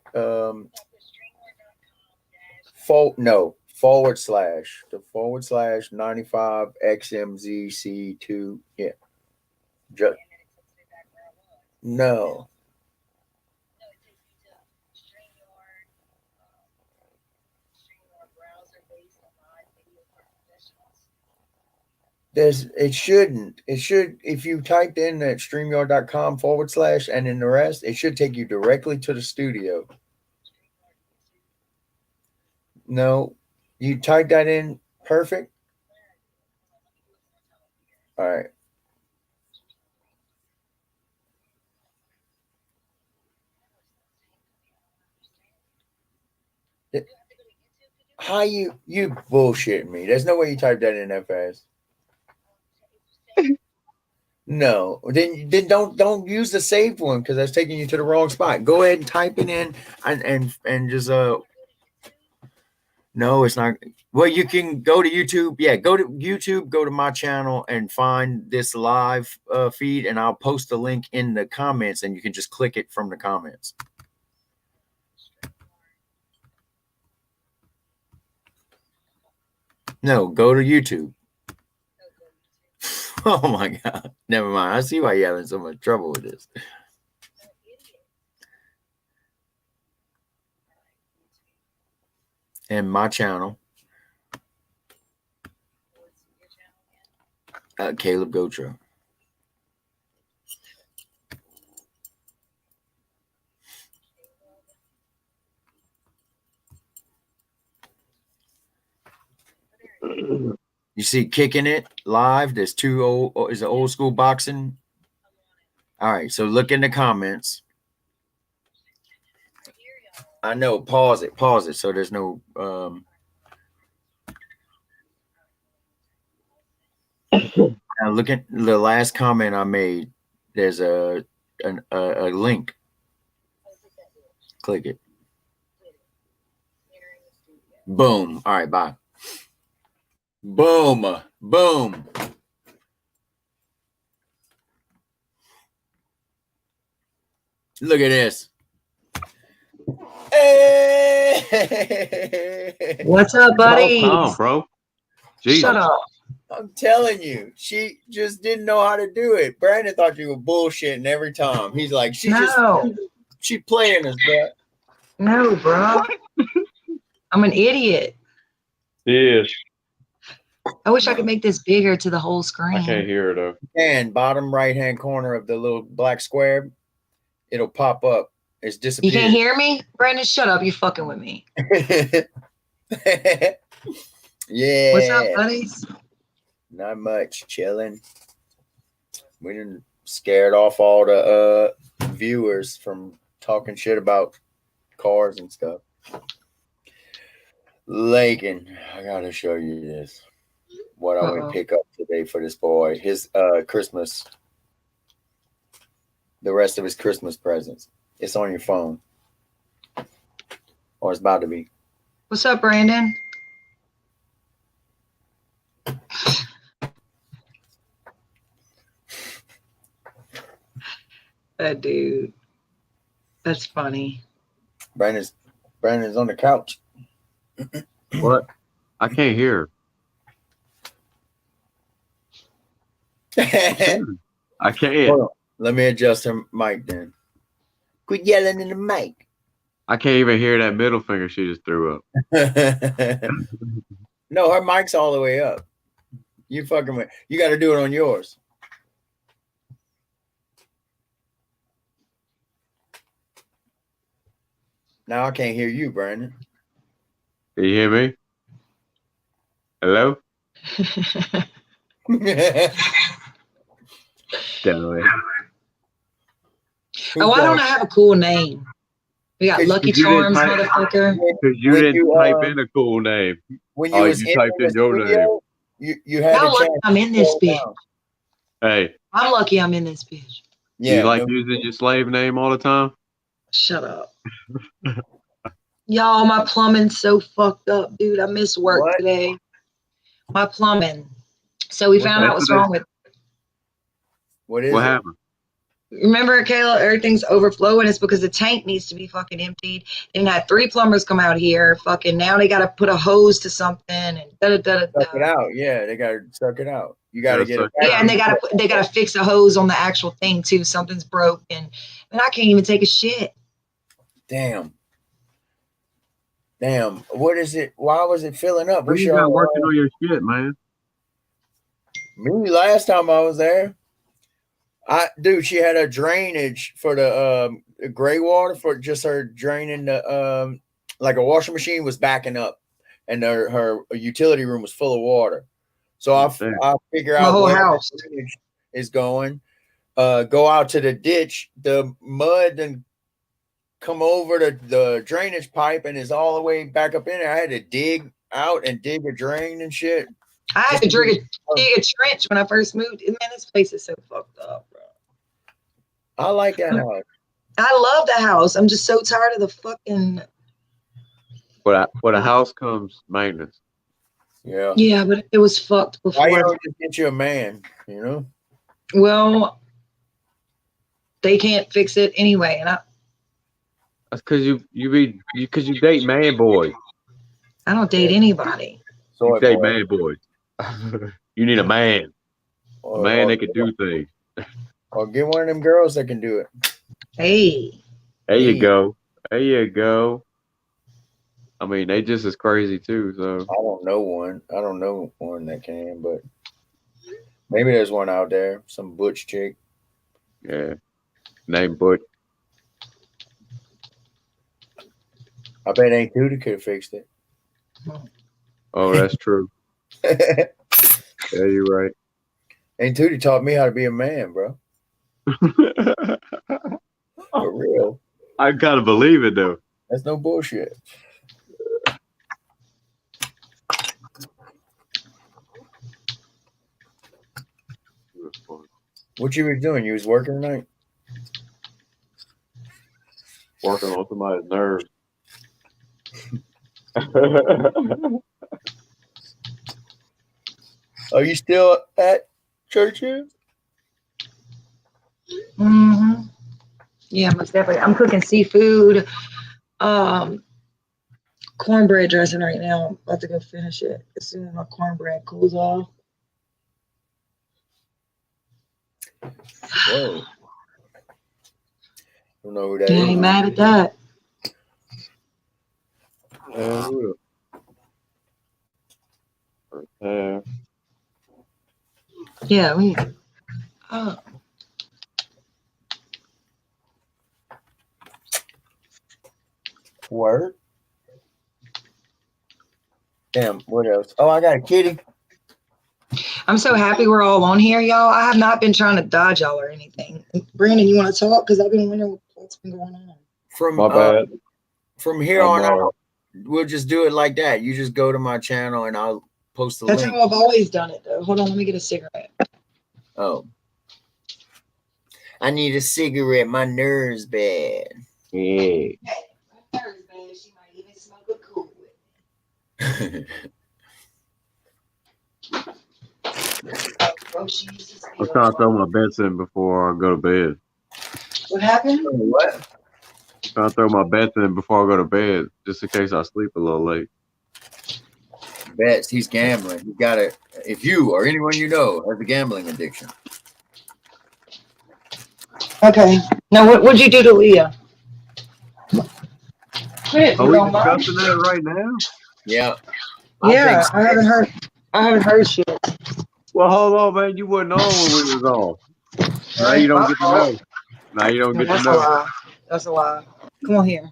XMZC2. Yeah. Just, no. It shouldn't. It should, if you typed in at StreamYard.com / and then the rest, it should take you directly to the studio. No, you type that in perfect. All right. How you bullshit me? There's no way you typed that in that fast. No, then don't use the saved one because that's taking you to the wrong spot. Go ahead and type it in and just no, it's not. Well, you can go to YouTube. Yeah, go to YouTube, go to my channel and find this live feed, and I'll post the link in the comments, and you can just click it from the comments. No, go to YouTube. Oh my God. Never mind. I see why you're having so much trouble with this. And my channel. Caleb Gotro. You see Kicking It live. There's is an old school boxing. All right, so look in the comments. I know, pause it so there's no now look at the last comment I made. There's a link. Click it. Boom. All right, bye. Boom. Boom. Look at this. Hey! What's up, buddy? Calm, bro. Jesus. Shut up. I'm telling you, she just didn't know how to do it. Brandon thought you were bullshitting every time. He's like, she playing us, bro. No, bro. I'm an idiot. yes. I wish I could make this bigger to the whole screen. I can't hear it though. And bottom right hand corner of the little black square, it'll pop up. It's disappeared. You can't hear me? Brandon, shut up. You fucking with me. Yeah. What's up, buddies? Not much. Chilling. We done scared off all the viewers from talking shit about cars and stuff. Lakin, I gotta show you this. What I went pick up today for this boy. His Christmas. The rest of his Christmas presents. It's on your phone. Or it's about to be. What's up, Brandon? That dude. That's funny. Brandon's on the couch. What? I can't hear. I can't. Hold on. Let me adjust her mic then. Quit yelling in the mic. I can't even hear that middle finger she just threw up. No, her mic's all the way up. You fucking with. You got to do it on yours. Now I can't hear you, Brandon. Can you hear me? Hello? Damn it. Oh, why don't I have a cool name? We got 'Cause Lucky you didn't Charms, type- motherfucker. Because you When didn't you, type in a cool name. When Oh, you was you in typed the in your name. studio, you had How a lucky chance. I'm in this to bitch. scroll down. Hey, I'm lucky I'm in this bitch. do you like no- using your slave name all the time? Shut up. Y'all, my plumbing's so fucked up, dude. I missed work What? today. My plumbing. So we What found out what's wrong with. What is What it? happened? Remember, Kayla, everything's overflowing. It's because the tank needs to be fucking emptied. They had 3 plumbers come out here. Fucking now they got to put a hose to something and da da da da. Suck it out. Yeah, they got to suck it out. You got to Gotta get it. suck it Yeah, out. and they got to fix a hose on the actual thing too. Something's broken, and I can't even take a shit. Damn. What is it? Why was it filling up? Where What's you got working on your shit, man? Me last time I was there. Dude, she had a drainage for the gray water for just her draining the like a washing machine was backing up, and her utility room was full of water. So I figure The out whole where house the drainage is going. Go out to the ditch. The mud and come over to the drainage pipe and is all the way back up in there. I had to dig out and dig a drain and shit. I had to dig a trench when I first moved. And man, this place is so fucked up, bro. I like that house. I love the house. I'm just so tired of the fucking. With a house comes maintenance. Yeah. Yeah, but it was fucked before. Why you don't just get you a man? You know. Well, they can't fix it anyway, and That's because you date man boys. I don't date anybody. You Soy date boy. man boys. You need a man. A man that can do things. Or get one of them girls that can do it. Hey. There you go. There you go. I mean, they just as crazy too. So I don't know one. I don't know one that can, but maybe there's one out there. Some butch chick. yeah, name Butch. I bet Aunt Tootie could have fixed it. Oh, that's true. Yeah, you're right. Aunt Tootie taught me how to be a man, bro. For real. I gotta believe it though. That's no bullshit. What you was doing? You was working tonight? Working on somebody's nerves. Are you still at churches? Mm-hmm. Yeah, most definitely. I'm cooking seafood, cornbread dressing right now. I'm about to go finish it as soon as my cornbread cools off. Whoa. Don't know who that You is. ain't mad at that. Yeah, we. Oh. Word. Damn, what else? Oh, I got a kitty. I'm so happy we're all on here, y'all. I have not been trying to dodge y'all or anything. Brandon, you want to talk? Because I've been wondering what's been going on. From here on out, we'll just do it like that. You just go to my channel and I'll post the That's link. how I've always done it, though. Hold on, let me get a cigarette. Oh. I need a cigarette. My nerves bad. Yeah. She might even smoke a cool I'm trying to throw my bets in before I go to bed. What happened? What? I'm trying to throw my bets in before I go to bed, just in case I sleep a little late. Bets. He's gambling. You gotta. If you or anyone you know has a gambling addiction. Okay. Now, what'd you do to Leah? Are we discussing that right now? Yeah. Yeah, I haven't heard shit. Well, hold on, man. You wasn't on when we was on. Now you don't get to know. Now you don't get to That's a know. lie. That's a lie. Come on here.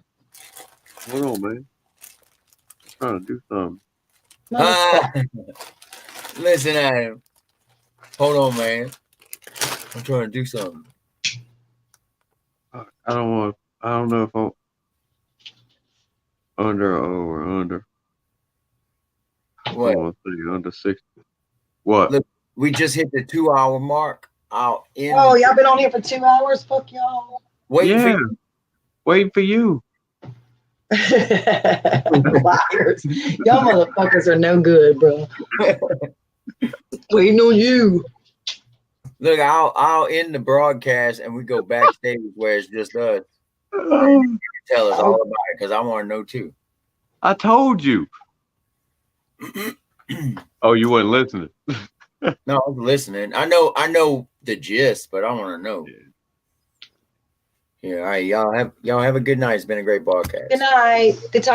Hold on, man. I'm trying to do something. Listen at him. Hold on, man. I'm trying to do something. I don't know if I'm under or over. Under. What? I want to say under 60. What? Look, we just hit the 2-hour mark. Out in. Oh, y'all been on here for 2 hours? Fuck y'all. Waiting for Yeah. you. Waiting for you. Liars. Y'all motherfuckers are no good, bro. Waiting on you. Look, I'll end the broadcast and we go backstage where it's just us. Tell us all about it because I want to know too. I told you. Oh, you wasn't listening. No, I was listening. I know the gist, but I want to know. Yeah, all right, y'all have a good night. It's been a great podcast. Good night. Good talk.